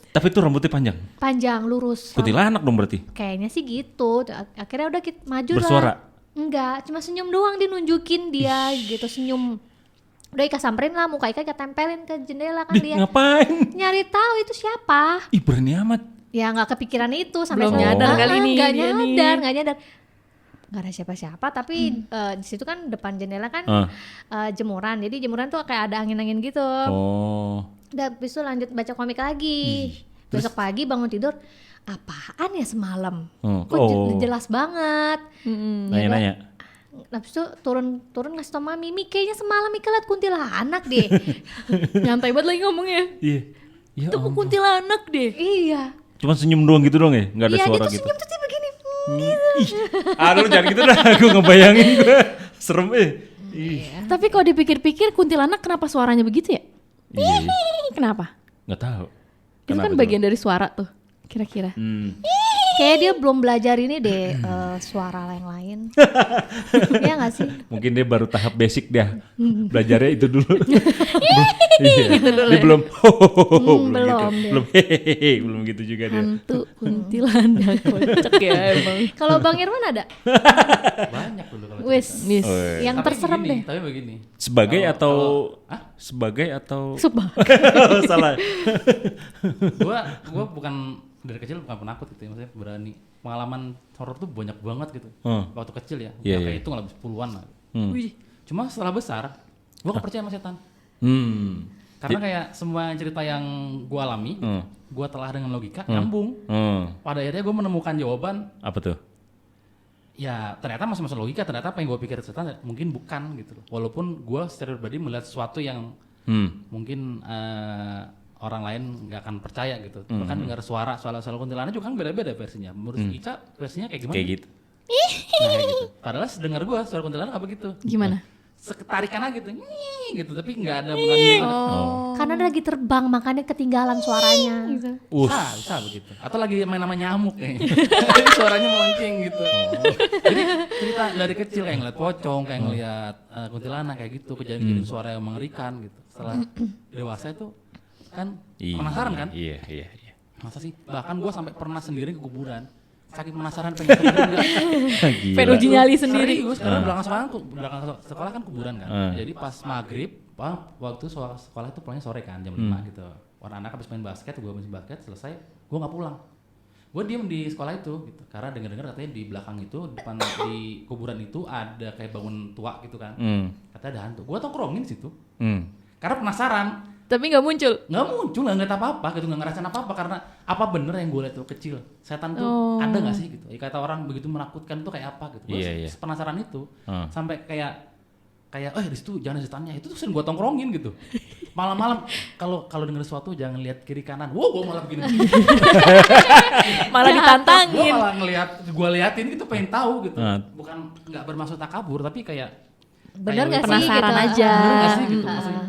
Tapi tuh rambutnya panjang. Panjang lurus. Kuntilanak dong berarti. Kayaknya sih gitu. Akhirnya udah kita maju Bersuara? lah. Enggak, cuma senyum doang dia nunjukin dia gitu senyum. Udah Ika samperin lah, muka Ika tempelin ke jendela kan dia. Ngapain? Nyari tahu itu siapa. Ih berani amat. Ya nggak kepikiran itu sampai Belum sekarang. nyadar kali ini Nggak dia nih. nyadar. Nggak ada siapa-siapa tapi di situ kan depan jendela kan jemuran. Jadi jemuran tuh kayak ada angin-angin gitu. Oh. Udah habis itu lanjut baca komik lagi. Besok pagi bangun tidur, apaan ya semalam? Kok jelas banget. Nanya-nanya. Habis itu turun ngasih tau mami, kayaknya semalam Mika liat kuntilanak deh. Nyantai banget lagi ngomongnya. Iya. Ya Itu ampun. kuntilanak deh. Iya. Cuma senyum doang gitu dong ya? Nggak ada Iya dia suara tuh gitu? senyum tuh dia begini. Aduh jangan gitu dah. Gue ngebayangin gue. Serem Ih. Tapi kalau dipikir-pikir kuntilanak kenapa suaranya begitu ya? Iya. Kenapa? Nggak tahu. Itu Kenapa kan tuh? bagian dari suara tuh. Kira-kira. Kayak dia belum belajar ini deh suara yang lain. Iya nggak sih? Mungkin dia baru tahap basic dah. Belajarnya itu dulu. Iya. Dia belum belum gitu. belum deh. Belum hehehe, belum gitu juga dia. Hantu kuntilanak kocak ya emang. Kalau Bang Irwan ada? Banyak dulu kalau Wes, cerita. Oh, iya. yang terserem deh. Tapi begini. Sebagai Kalau- atau Hah? sebagai atau salah. Gua bukan dari kecil bukan penakut gitu ya, maksudnya berani. Pengalaman horor tuh banyak banget gitu. Waktu kecil ya. Iya, Kayak iya. itu lebih puluhan lah. Wih. Cuma setelah besar, gua kepercayaan sama setan. Karena kayak semua cerita yang gua alami, gua telah dengan logika nyambung. Pada akhirnya gua menemukan jawaban. Apa tuh? Ya ternyata masa-masa logika, ternyata apa yang gue pikir setan mungkin bukan gitu loh. Walaupun gue secara pribadi melihat sesuatu yang mungkin orang lain nggak akan percaya gitu. Bahkan dengar suara kuntilanak juga kan beda-beda versinya. Menurut Ica versinya kayak gimana? Kayak gitu. Nah, kayak gitu. Padahal dengar gue suara kuntilanak apa gitu. Gimana? Seketarikan aja gitu, gitu. Tapi nggak ada bukan Karena dia lagi terbang makanya ketinggalan suaranya. bisa begitu. Atau lagi main nama nyamuk kayaknya. Suaranya melengking gitu. Jadi cerita dari kecil kayak ngeliat pocong, kayak ngeliat kuntilanak kayak gitu, kejadian suara yang mengerikan gitu. Setelah dewasa itu kan penasaran kan? Iya. Masa sih? Bahkan gue sampai pernah sendiri ke kuburan. saking penasaran pengen enggak. Pengen uji nyali sendiri. Serius, karena belakang sekolah kan kuburan kan. Jadi pas maghrib, waktu sekolah itu pulangnya sore kan, jam 5 gitu. Anak habis main basket, gue main basket, selesai, gue nggak pulang. Gue diem di sekolah itu, gitu. Karena dengar katanya di belakang itu, depan di kuburan itu ada kayak bangun tua gitu kan. Katanya ada hantu. Gue tongkrongin di situ. Karena penasaran. Tapi nggak muncul. Nggak muncul, nggak ngeliat apa-apa gitu, nggak ngerasain apa-apa karena apa bener yang gue lihat tuh kecil. Setan tuh ada nggak sih gitu? Ya, kata orang begitu menakutkan tuh kayak apa gitu. Gue penasaran itu sampai kayak di situ jangan ada setannya. Itu tuh sering gue tongkrongin gitu. Malam-malam kalau denger sesuatu jangan lihat kiri kanan. Wow, gue malah begini. Malah ditantangin. Gue malah gue liatin gitu pengen tahu gitu. Bukan nggak bermaksud takabur tapi kayak Bener nggak sih? penasaran gitu? aja. bener nggak sih gitu maksudnya.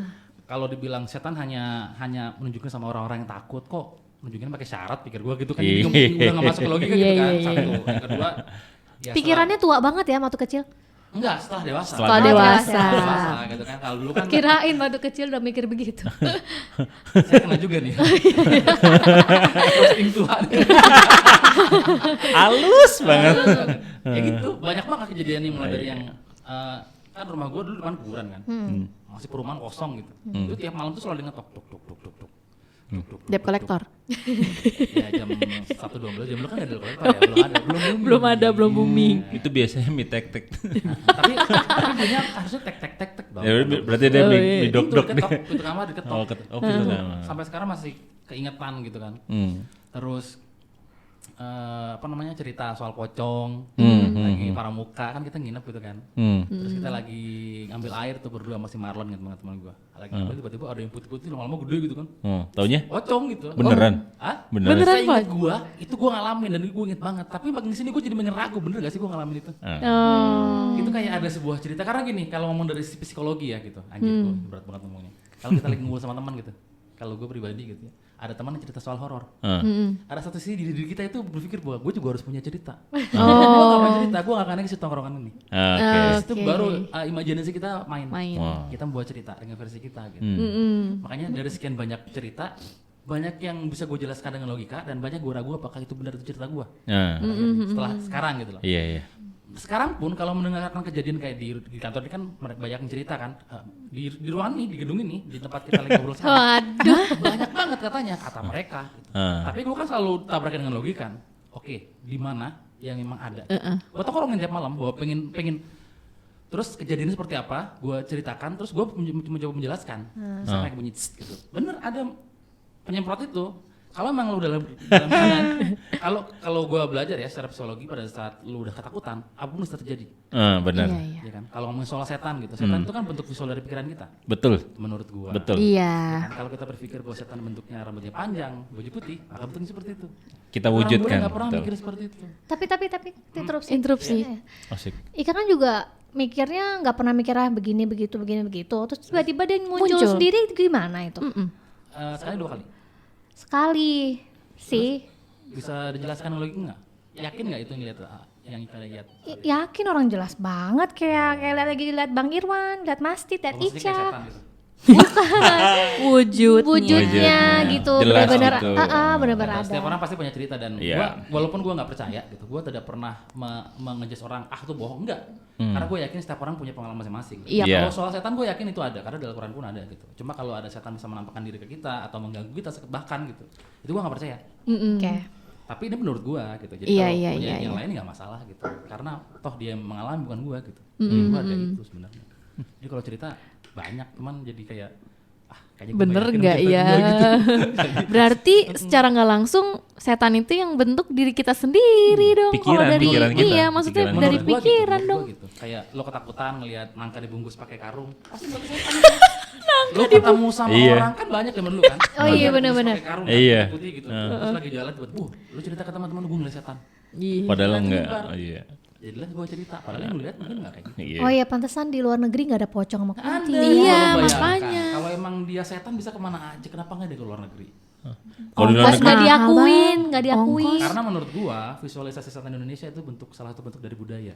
Kalau dibilang setan hanya menunjukin sama orang-orang yang takut kok nunjukin pakai syarat pikir gue gitu kan jadi udah nggak masuk ke logika gitu kan. Satu, yang kedua ya Pikirannya tua banget ya waktu kecil. enggak setelah dewasa. Setelah dewasa. Gitu kan. Kalau dulu kan Kirain waktu kecil udah mikir begitu. saya kena juga nih. Posting tua. Halus banget. Ya gitu, banyak banget kejadian nih mulai dari yang kan rumah gue dulu depan kuburan kan. Masih perumahan kosong gitu. Itu tiap malam tuh selalu dengar tok tok tok tok tok tok. Debt collector. Ya jam 1.12 jam dulu kan ada debt collector ya, Belum booming. Itu biasanya mie tek-tek. Tapi bunyinya harusnya tek tek tek tek dong. Ya berarti dia mie dok-dok Itu nih. pintu kamar diketok. Pintu kamar. Sampai sekarang masih keingetan gitu kan. Terus cerita soal pocong, lagi Pramuka kan kita nginep gitu kan. Terus kita lagi ngambil air tuh berdua sama si Marlon gitu teman gue. Lagi ngambil tiba-tiba ada yang putih-putih lama-lama gede gitu kan. Taunya? Pocong gitu. Beneran? Hah? Beneran? Saya ingat itu gue ngalamin dan gue inget banget. Tapi makin kesini gue jadi ragu bener gak sih gue ngalamin itu? Itu kayak ada sebuah cerita karena gini kalau ngomong dari sisi psikologi ya gitu. Anjir gue berat banget ngomongnya. Kalau kita lagi ngumpul sama teman gitu. Kalau gue pribadi gitu ya. Ada teman yang cerita soal horor. Ada satu sisi di diri kita itu berpikir bahwa gue juga harus punya cerita. Gue gak punya cerita, gue gak akan ke situ tongkrongan ini. Itu baru imajinasi kita main. Kita membuat cerita dengan versi kita gitu. Makanya dari sekian banyak cerita, banyak yang bisa gue jelaskan dengan logika dan banyak gue ragu apakah itu benar itu cerita gue. Setelah sekarang gitu loh. Iya. Sekarang pun kalau mendengarkan kejadian kayak di kantor ini kan banyak yang cerita kan di ruangan ini, di gedung ini, di tempat kita lagi ngobrol sekarang. Banyak banget katanya kata mereka gitu. Tapi gue kan selalu tabrakin dengan logika kan. Oke, di mana yang memang ada. Gue tongkrongin tiap malam bahwa pengen terus kejadiannya seperti apa, gue ceritakan terus gue mencoba menjelaskan. Sampai bunyi gitu. Bener ada penyemprot itu. Kalau emang lu dalam keadaan, kalau gue belajar ya secara psikologi pada saat lu udah ketakutan, apapun bisa terjadi. Benar. Ya kan? Kalau ngomongin soal setan gitu, setan itu kan bentuk visual dari pikiran kita. Betul. Menurut gue. Betul. Iya. Kalau kita berpikir bahwa setan bentuknya rambutnya panjang, baju putih, maka bentuknya seperti itu. Kita wujudkan. Nggak pernah mikir seperti itu. Tapi Interupsi. Asik. Ika kan juga mikirnya nggak pernah mikir begini begitu. Terus tiba-tiba dia muncul sendiri gimana itu? Sekali 2 kali. Sekali sih. Bisa dijelaskan lagi nggak? Yakin nggak itu yang Ika lihat? Yakin orang jelas banget kayak lagi lihat Bang Irwan, lihat Mastit, lihat Maksudnya kayak Ica. setan gitu. Wujudnya gitu Jelas benar-benar gitu. benar-benar ada. Setiap orang pasti punya cerita dan walaupun gua nggak percaya gitu, gua tidak pernah mengejudge orang itu bohong enggak. Karena gue yakin setiap orang punya pengalaman masing-masing. Iya. Kalau soal setan gue yakin itu ada karena dalam Quran pun ada gitu. Cuma kalau ada setan bisa menampakkan diri ke kita atau mengganggu kita bahkan gitu, itu gue nggak percaya. Oke. Tapi ini menurut gue gitu. Jadi Iya, kalau iya, punya iya, yang iya. lain nggak masalah gitu. Karena toh dia yang mengalami bukan gue gitu. Jadi gue ada itu sebenarnya. Jadi kalau cerita banyak cuman jadi kayak kayaknya gua Bener yakin nggak cerita ya? gua gitu. Berarti secara nggak langsung setan itu yang bentuk diri kita sendiri dong. Kalau Pikiran, dari pikiran kita. iya, maksudnya Pikiran dari Menurut gua pikiran gitu, dong. menurut gua gitu. Kayak lo ketakutan ngelihat nangka dibungkus pakai karung. Pasti berarti setan. Lo ketemu sama orang kan banyak yang dulu kan. Oh iya, Nangka benar-benar. dibungkus pakai karung, Iya. putih gitu. Terus lagi jalan tiba-tiba, lo cerita ke teman-teman gue ngeliat setan. Padahal Ternyata enggak. nyebar. Iya. Jadilah gue cerita. Padahal yang ngeliat mungkin nggak kayak gitu. Iya. Oh iya, pantesan di luar negeri nggak ada pocong sama kunti. Ada. Iya, Kalau bayangkan, makanya. Kalau emang dia setan bisa kemana aja, kenapa nggak dia ke luar negeri? Kalau di luar negeri Nggak diakuin. Karena menurut gua visualisasi setan Indonesia itu salah satu bentuk dari budaya.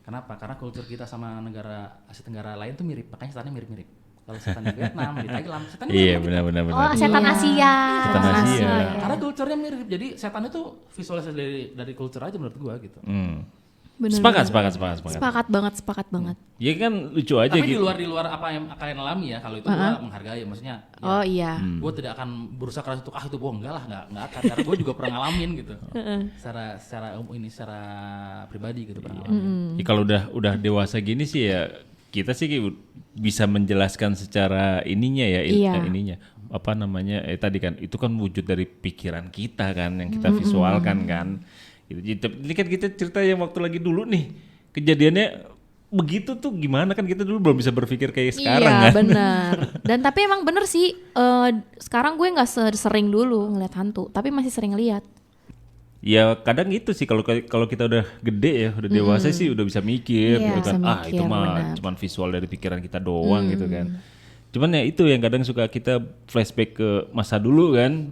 Kenapa? Karena kultur kita sama negara Asia Tenggara lain tuh mirip, makanya setannya mirip-mirip. Kalau setan di Vietnam, di Thailand, setan Iya, mirip. benar. Oh, setan Iya. Asia. Setan Asia. Karena kulturnya mirip. Jadi setan itu visualisasi dari kultur aja menurut gua gitu. Bener, Sepakat. Sepakat banget. Ya kan lucu aja Tapi gitu. di luar apa yang kalian alami ya, kalau itu gua menghargai, maksudnya. Ya, Oh iya. gue tidak akan berusaha keras untuk itu bohong, enggak lah, enggak akan, karena gue juga pernah ngalamin gitu. secara pribadi gitu pernah ngalamin. Ya, kalau udah dewasa gini sih ya kita sih bisa menjelaskan secara ininya ya Iya. ininya apa namanya tadi kan itu kan wujud dari pikiran kita kan yang kita visualkan kan. Gitu. Ini kan kita cerita yang waktu lagi dulu nih kejadiannya begitu tuh gimana kan kita dulu belum bisa berpikir kayak sekarang Iya kan. benar. Dan tapi emang bener sih sekarang gue nggak sering dulu ngeliat hantu, tapi masih sering lihat. Ya kadang gitu sih kalau kita udah gede ya udah dewasa sih udah bisa mikir Iya, gitu kan. bisa mikir, Itu mah benar. cuman visual dari pikiran kita doang gitu kan. Cuman ya itu yang kadang suka kita flashback ke masa dulu kan.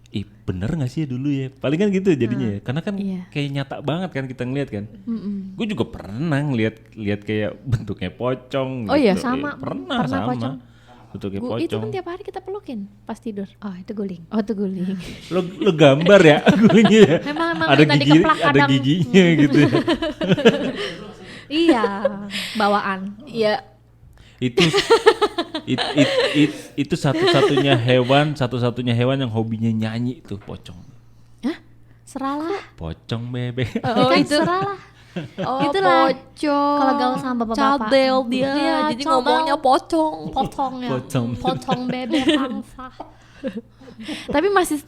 Ih bener gak sih ya dulu ya? Paling kan gitu jadinya ya. Karena kan Iya. kayak nyata banget kan kita ngeliat kan. Gue juga pernah lihat kayak bentuknya pocong Oh gitu. iya, sama. Pernah Pernah sama. pocong. Bentuknya Itu pocong. kan tiap hari kita pelukin pas tidur. Oh, itu guling. Oh itu guling. Lo gambar ya gulingnya ya? Memang ada tadi gigi, keplak ada kadang. giginya gitu ya. Iya, bawaan. Iya. Itu satu-satunya hewan yang hobinya nyanyi itu pocong. Seralah. Pocong bebek. Oh Kan itu. seralah. Oh Itulah. pocong. Kalau gaul sama bapak-bapak. Cadel dia. Iya, Jadi cadel. ngomongnya pocong. Potong ya. Potong bebek angsa. Tapi Masih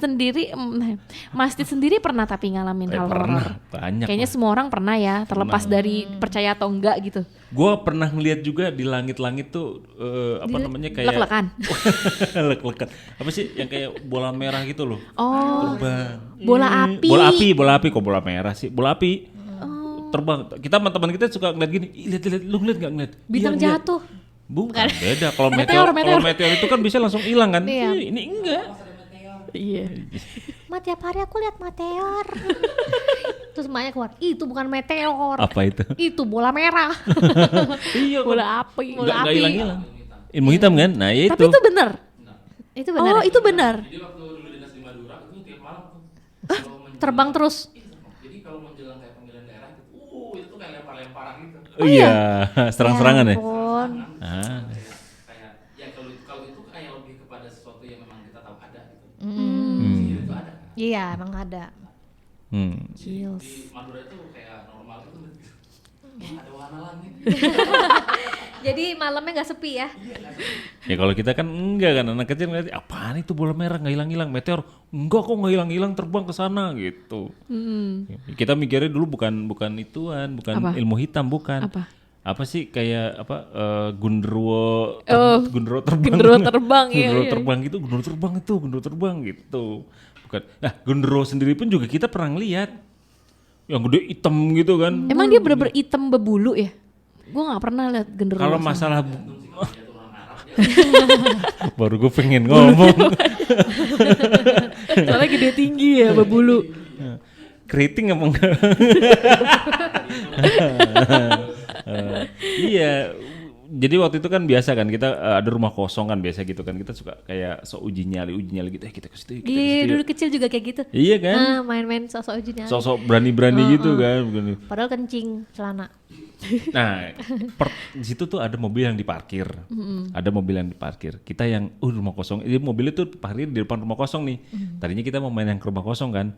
sendiri pernah tapi ngalamin hal Pernah, horor. banyak. Kayaknya semua orang pernah ya, terlepas dari percaya atau enggak gitu. Gue pernah ngeliat juga di langit-langit tuh apa namanya kayak Lek-lekan. lek-lekan. Apa sih yang kayak bola merah gitu loh. Oh, Terbang. bola api. Bola api kok bola merah sih. Bola api. Terbang. Kita sama teman kita suka ngeliat gini. Ih, lihat, lu ngeliat gak ngeliat? Bintang Iya, ngeliat. jatuh. Bukan, beda. Kalau Meteor. kalau meteor itu kan bisa langsung hilang kan. Iya. Ini enggak. Iya. Ma tiap hari aku lihat meteor. Terus emaknya keluar, itu bukan meteor. Apa itu? Itu bola merah. Iya, Bola api. Enggak hilang-hilang. Ilmu hitam kan? Nah, ya Tapi itu benar. Itu benar. Oh, itu benar. Jadi waktu dulu dinas di Madura itu tiap malam tuh Terbang terus. jadi kalau menjelang kayak pemilihan daerah itu tuh kayak lempar-lemparan gitu. Oh iya, serang-serangan ya. Ampun. Ah. Kayak ya kalau itu kayak lebih kepada sesuatu yang memang kita tahu ada gitu. Itu ada. Iya, emang ada. Di Madura itu kayak normal gitu. Ada warna langit. Jadi malamnya nggak sepi ya? Ya kalau kita kan enggak kan anak kecil ngeliat apaan itu bola merah nggak hilang-hilang meteor enggak kok nggak hilang-hilang terbang ke sana gitu. Kita mikirnya dulu bukan ituan bukan Apa? ilmu hitam bukan. Apa Sih kayak apa gundurwo gundurwo terbang. Gundurwo terbang, iya, Gundurwo iya. terbang gitu, gundurwo terbang gitu. Bukan. Nah, gundurwo sendiri pun juga kita pernah ngeliat yang gede hitam gitu kan. Emang dia bener-bener hitam berbulu ya? Gue nggak pernah lihat genderuwo. Kalau masalah baru gue pengen ngomong. soalnya gede tinggi ya berbulu. Keriting apa enggak? Iya. Jadi waktu itu kan biasa kan kita ada rumah kosong kan biasa gitu kan kita suka kayak sok uji nyali gitu kita ke situ. Iya, dulu kecil juga kayak gitu. Iya kan? Main-main sosok uji nyali. Sosok berani-berani gitu kan. Begini. Padahal kencing celana. Nah, di situ tuh ada mobil yang diparkir. Ada mobil yang diparkir. Kita yang rumah kosong. Ini mobil itu parkir di depan rumah kosong nih. Tadinya kita mau main yang ke rumah kosong kan.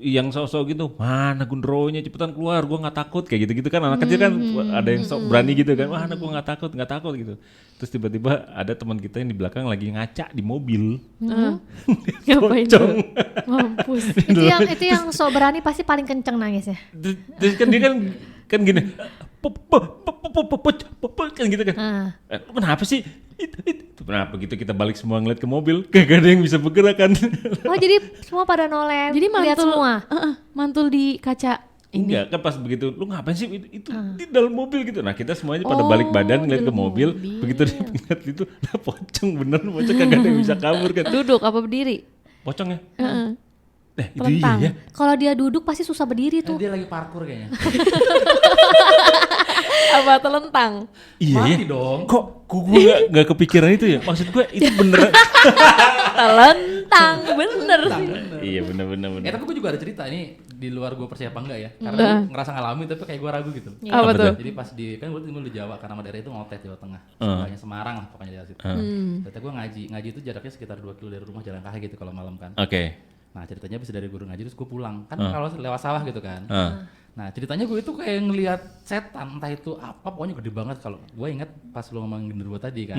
Yang sok-sok gitu, mana gundurwonya cepetan keluar, gua nggak takut kayak gitu-gitu kan anak kecil kan ada yang sok berani gitu kan, mana gua nggak takut gitu. Terus tiba-tiba ada teman kita yang di belakang lagi ngaca di mobil. Ngapain Pocong. Mampus. Itu yang sok berani pasti paling kenceng nangisnya. Terus kan dia kan gini, kan gitu kan. Kenapa sih? Itu kenapa gitu kita balik semua ngeliat ke mobil, kagak ada yang bisa bergerak kan. Oh, jadi semua pada noleh. Jadi lihat mantul semua. mantul di kaca ini. Enggak kan pas begitu lu ngapain sih itu di dalam mobil gitu. Nah kita semuanya pada balik badan ngeliat ke dalam mobil. Begitu dia ngeliat itu nah pocong bener kagak ada yang bisa kabur kan. Duduk apa berdiri? Pocong ya? Itu Telentang. iya ya. Kalau dia duduk pasti susah berdiri tuh. Dia lagi parkur kayaknya. Apa telentang? Iya ya. Mati dong. Kok gue nggak kepikiran itu ya? Maksud gue itu bener. Telentang, bener sih. Iya bener. Tapi gue juga ada cerita ini di luar gue percaya apa enggak ya. Karena gue ngerasa ngalamin tapi kayak gue ragu gitu. Apa tuh? Jadi pas kan gue tinggal di Jawa karena daerah itu Ngotet Jawa Tengah. Sebelahnya Semarang lah pokoknya daerah situ. Ternyata gue ngaji itu jaraknya sekitar 2 kilo dari rumah, jalan kaki gitu kalau malam kan. Oke. Nah ceritanya bisa dari guru ngaji terus gue pulang kan kalau lewat sawah gitu kan. Nah ceritanya gue itu kayak ngelihat setan entah itu apa, pokoknya gede banget. Kalau gue ingat pas lu ngomongin genderuwo tadi kan,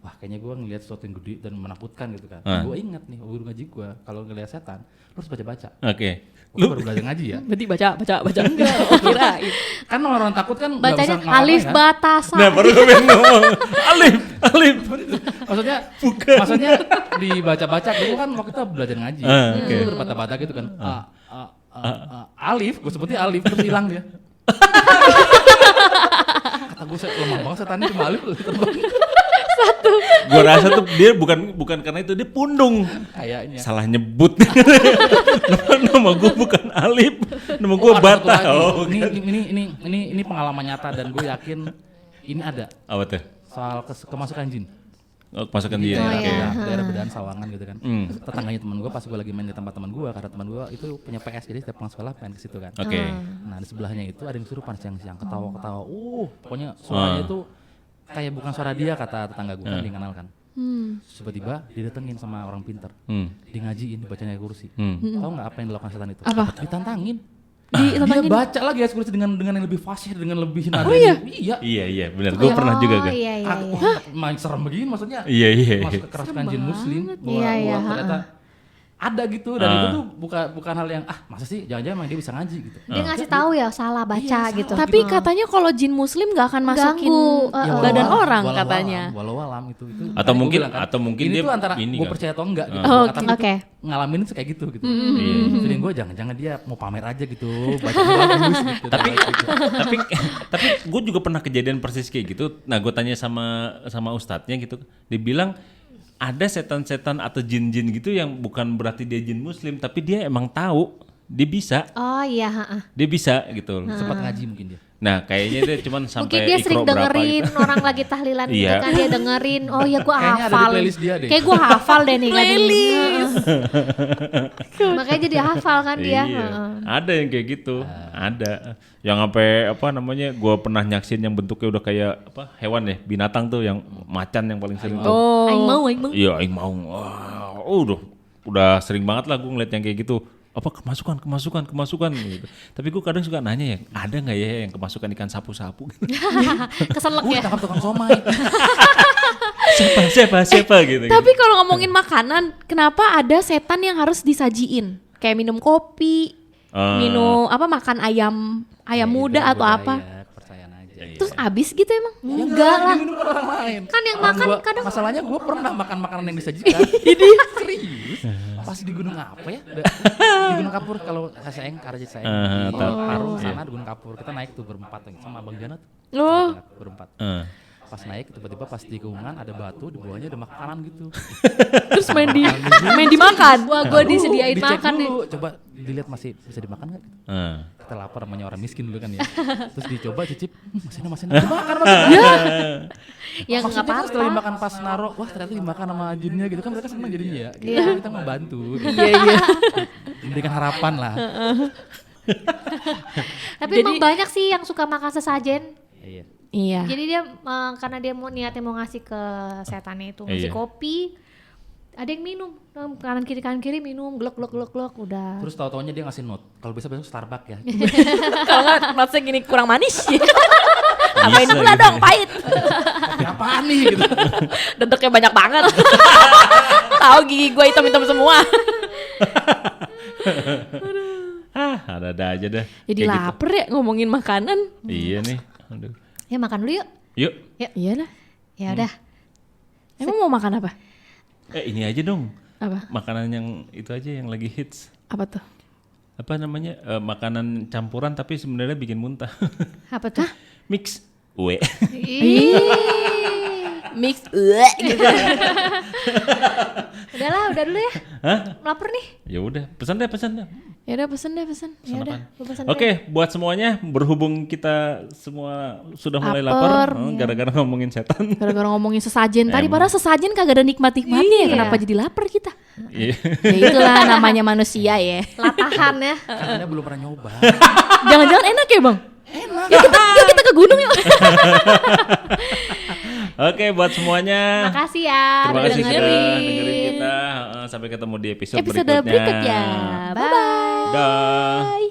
wah kayaknya gue ngelihat sesuatu yang gede dan menakutkan gitu kan. Gue ingat nih guru ngaji gue kalau ngelihat setan lu harus baca-baca. Oke. Lu baru belajar ngaji ya? Berarti baca enggak? Kirain. Kan orang takut kan nggak bisa Bacanya ngelawan alif ya. batasan. Nah baru gue pengen ngomong alif. Maksudnya dibaca-baca gue kan waktu itu belajar ngaji. Oke. Itu terbata-bata gitu kan. Alif, gue sebutin alif terus hilang dia. Kata gue lemah banget setannya cuma alif terbang. Gue rasa tuh dia bukan karena itu, dia pundung. Kayaknya. Salah nyebut. Nama gue bukan Alif, nama gue ada satu Bata. lagi. Oh, Ini pengalaman nyata dan gue yakin ini ada apa tuh? soal kemasukan jin. Oh, masukan dia. Daerah Bedaan Sawangan gitu kan. Tetangganya teman gue pas gue lagi main di tempat teman gue, karena teman gue itu punya PS jadi setiap pulang sekolah main ke situ kan. Oke. Nah di sebelahnya itu ada yang kesurupan siang-siang ketawa-ketawa. Pokoknya suaranya itu kayak bukan suara dia kata tetangga gue kan dia kenal kan. Tiba-tiba didatengin sama orang pintar, dia ngajiin bacanya kursi. Tahu nggak apa yang dilakukan setan itu? Apa? Ditantangin. Dia baca lagi ayat kursi dengan yang lebih fasih, dengan lebih nada. Iya, benar. Gue pernah juga kan. Iya. Main serem begini maksudnya. Iya. Masuk kerasukan jin muslim bahwa Iya. ternyata ada gitu dan itu tuh bukan hal yang masa sih jangan-jangan emang dia bisa ngaji gitu. Dia ngasih tahu ya salah baca gitu. Tapi katanya kalau jin muslim gak akan masukin Ganggu, badan walau- orang walau katanya. alam, walau alam itu. Atau Tadi mungkin- gua bilang kan, atau mungkin ini dia tuh antara ini gue kan. percaya atau enggak gitu. Oh, Tapi oke. ngalamin itu kayak gitu. Iya. Feeling gue jangan-jangan dia mau pamer aja gitu, baca bagus gitu. tapi gue juga pernah kejadian persis kayak gitu. Nah gue tanya sama ustadznya gitu, dia bilang ada setan-setan atau jin-jin gitu yang bukan berarti dia jin muslim, tapi dia emang tahu, dia bisa Oh iya, dia bisa gitu. sempat ngaji mungkin dia. Nah kayaknya dia cuman sampai mungkin dia sering ikro berapa dengerin gitu. orang lagi tahlilan gitu Iya. kan, dia dengerin. Oh ya gua Kayaknya ada di hafal. playlist dia deh. Kayak gua hafal deh nih. Playlist. Makanya jadi hafal kan dia. Iya. Ada yang kayak gitu, ada. Yang sampai apa namanya? Gue pernah nyaksin yang bentuknya udah kayak apa? Hewan ya, binatang tuh yang macan yang paling sering tuh. Oh. Aing mau. Iya, aing mau. Wah, udah sering banget lah gue ngeliat yang kayak gitu. Apa kemasukan gitu. Tapi gue kadang suka nanya ya, ada nggak ya yang kemasukan ikan sapu-sapu? Keselak ya. Tangkap tukang somai. siapa gitu. Tapi kalau ngomongin makanan, kenapa ada setan yang harus disajiin? Kayak minum kopi, minum makan ayam muda atau apa? Kepercayaan aja. Terus abis gitu emang? Enggak lah. Diminum orang lain. Kan yang Orang makan gua- kadang masalahnya gue pernah makan makanan yang disajikan. Ini serius. Pas di Gunung apa ya? Di Gunung Kapur kalau Sasaeng, Karaja Sasaeng. Di Parung sana di Gunung Kapur. Kita naik tuh berempat sama Abang Jana tuh. Oh. Berempat. Pas naik tiba-tiba pas di keungan ada batu, di bawahnya ada makanan gitu. Terus main dimakan. wah gua disediain Dicek makan nih. dulu, coba dilihat masih bisa dimakan nggak? Kita lapar namanya orang miskin dulu kan ya. Terus dicoba cicip, masih dimakan. Ya enggak Maksudnya kan setelah apa-apa. dimakan pas naro, wah ternyata dimakan sama jinnya gitu kan mereka senang jadinya ya. Gitu. Iya. Kita membantu. Gitu. Iya. Memberikan harapan lah. Tapi Jadi- emang banyak sih yang suka makan sesajen. Iya. Iya. Jadi dia karena dia niatnya mau ngasih ke setannya itu ngasih Iya. kopi. Ada yang minum, kanan kiri minum, glok udah. Terus tahu-taunya dia ngasih note. Kalau bisa besok Starbucks ya. Kalau nggak notesnya gini kurang manis. Apain Bisa pula gitu. dong pahit. Tapi apaan nih gitu. Dedeknya banyak banget. Tahu gigi gue hitam-hitam semua. Ada aja dah. Jadi Kayak lapar ya ngomongin makanan. gitu. Iya nih. Aduh. Ya makan dulu yuk. Yuk. Iya lah. Ya udah. Emang mau makan apa? Ini aja dong. Apa? Makanan yang itu aja yang lagi hits. Apa tuh? Apa namanya? Makanan campuran tapi sebenarnya bikin muntah. Apa tuh? Mix. Ue. Mix gitu. Udahlah, udah dulu ya. Hah? Lapar nih. Ya udah, pesan deh. Ya udah pesen deh. Ya udah, lu pesan Oke, buat semuanya, berhubung kita semua sudah mulai Lapar, lapar, gara-gara ngomongin setan. Gara-gara ngomongin sesajen tadi, Emang. padahal sesajen kagak ada nikmat-nikmatnya ya, Iya. kenapa jadi lapar kita? Iya. Ya itulah namanya manusia ya. latahan ya. Karena Anda belum pernah nyoba. Jangan-jangan enak ya bang? Enak. Yuk kita ke gunung yuk. Oke, buat semuanya. Makasih ya. Terima udah kasih sudah dengerin. dengerin kita. Sampai ketemu di episode Episode berikutnya. Bye-bye. Dah.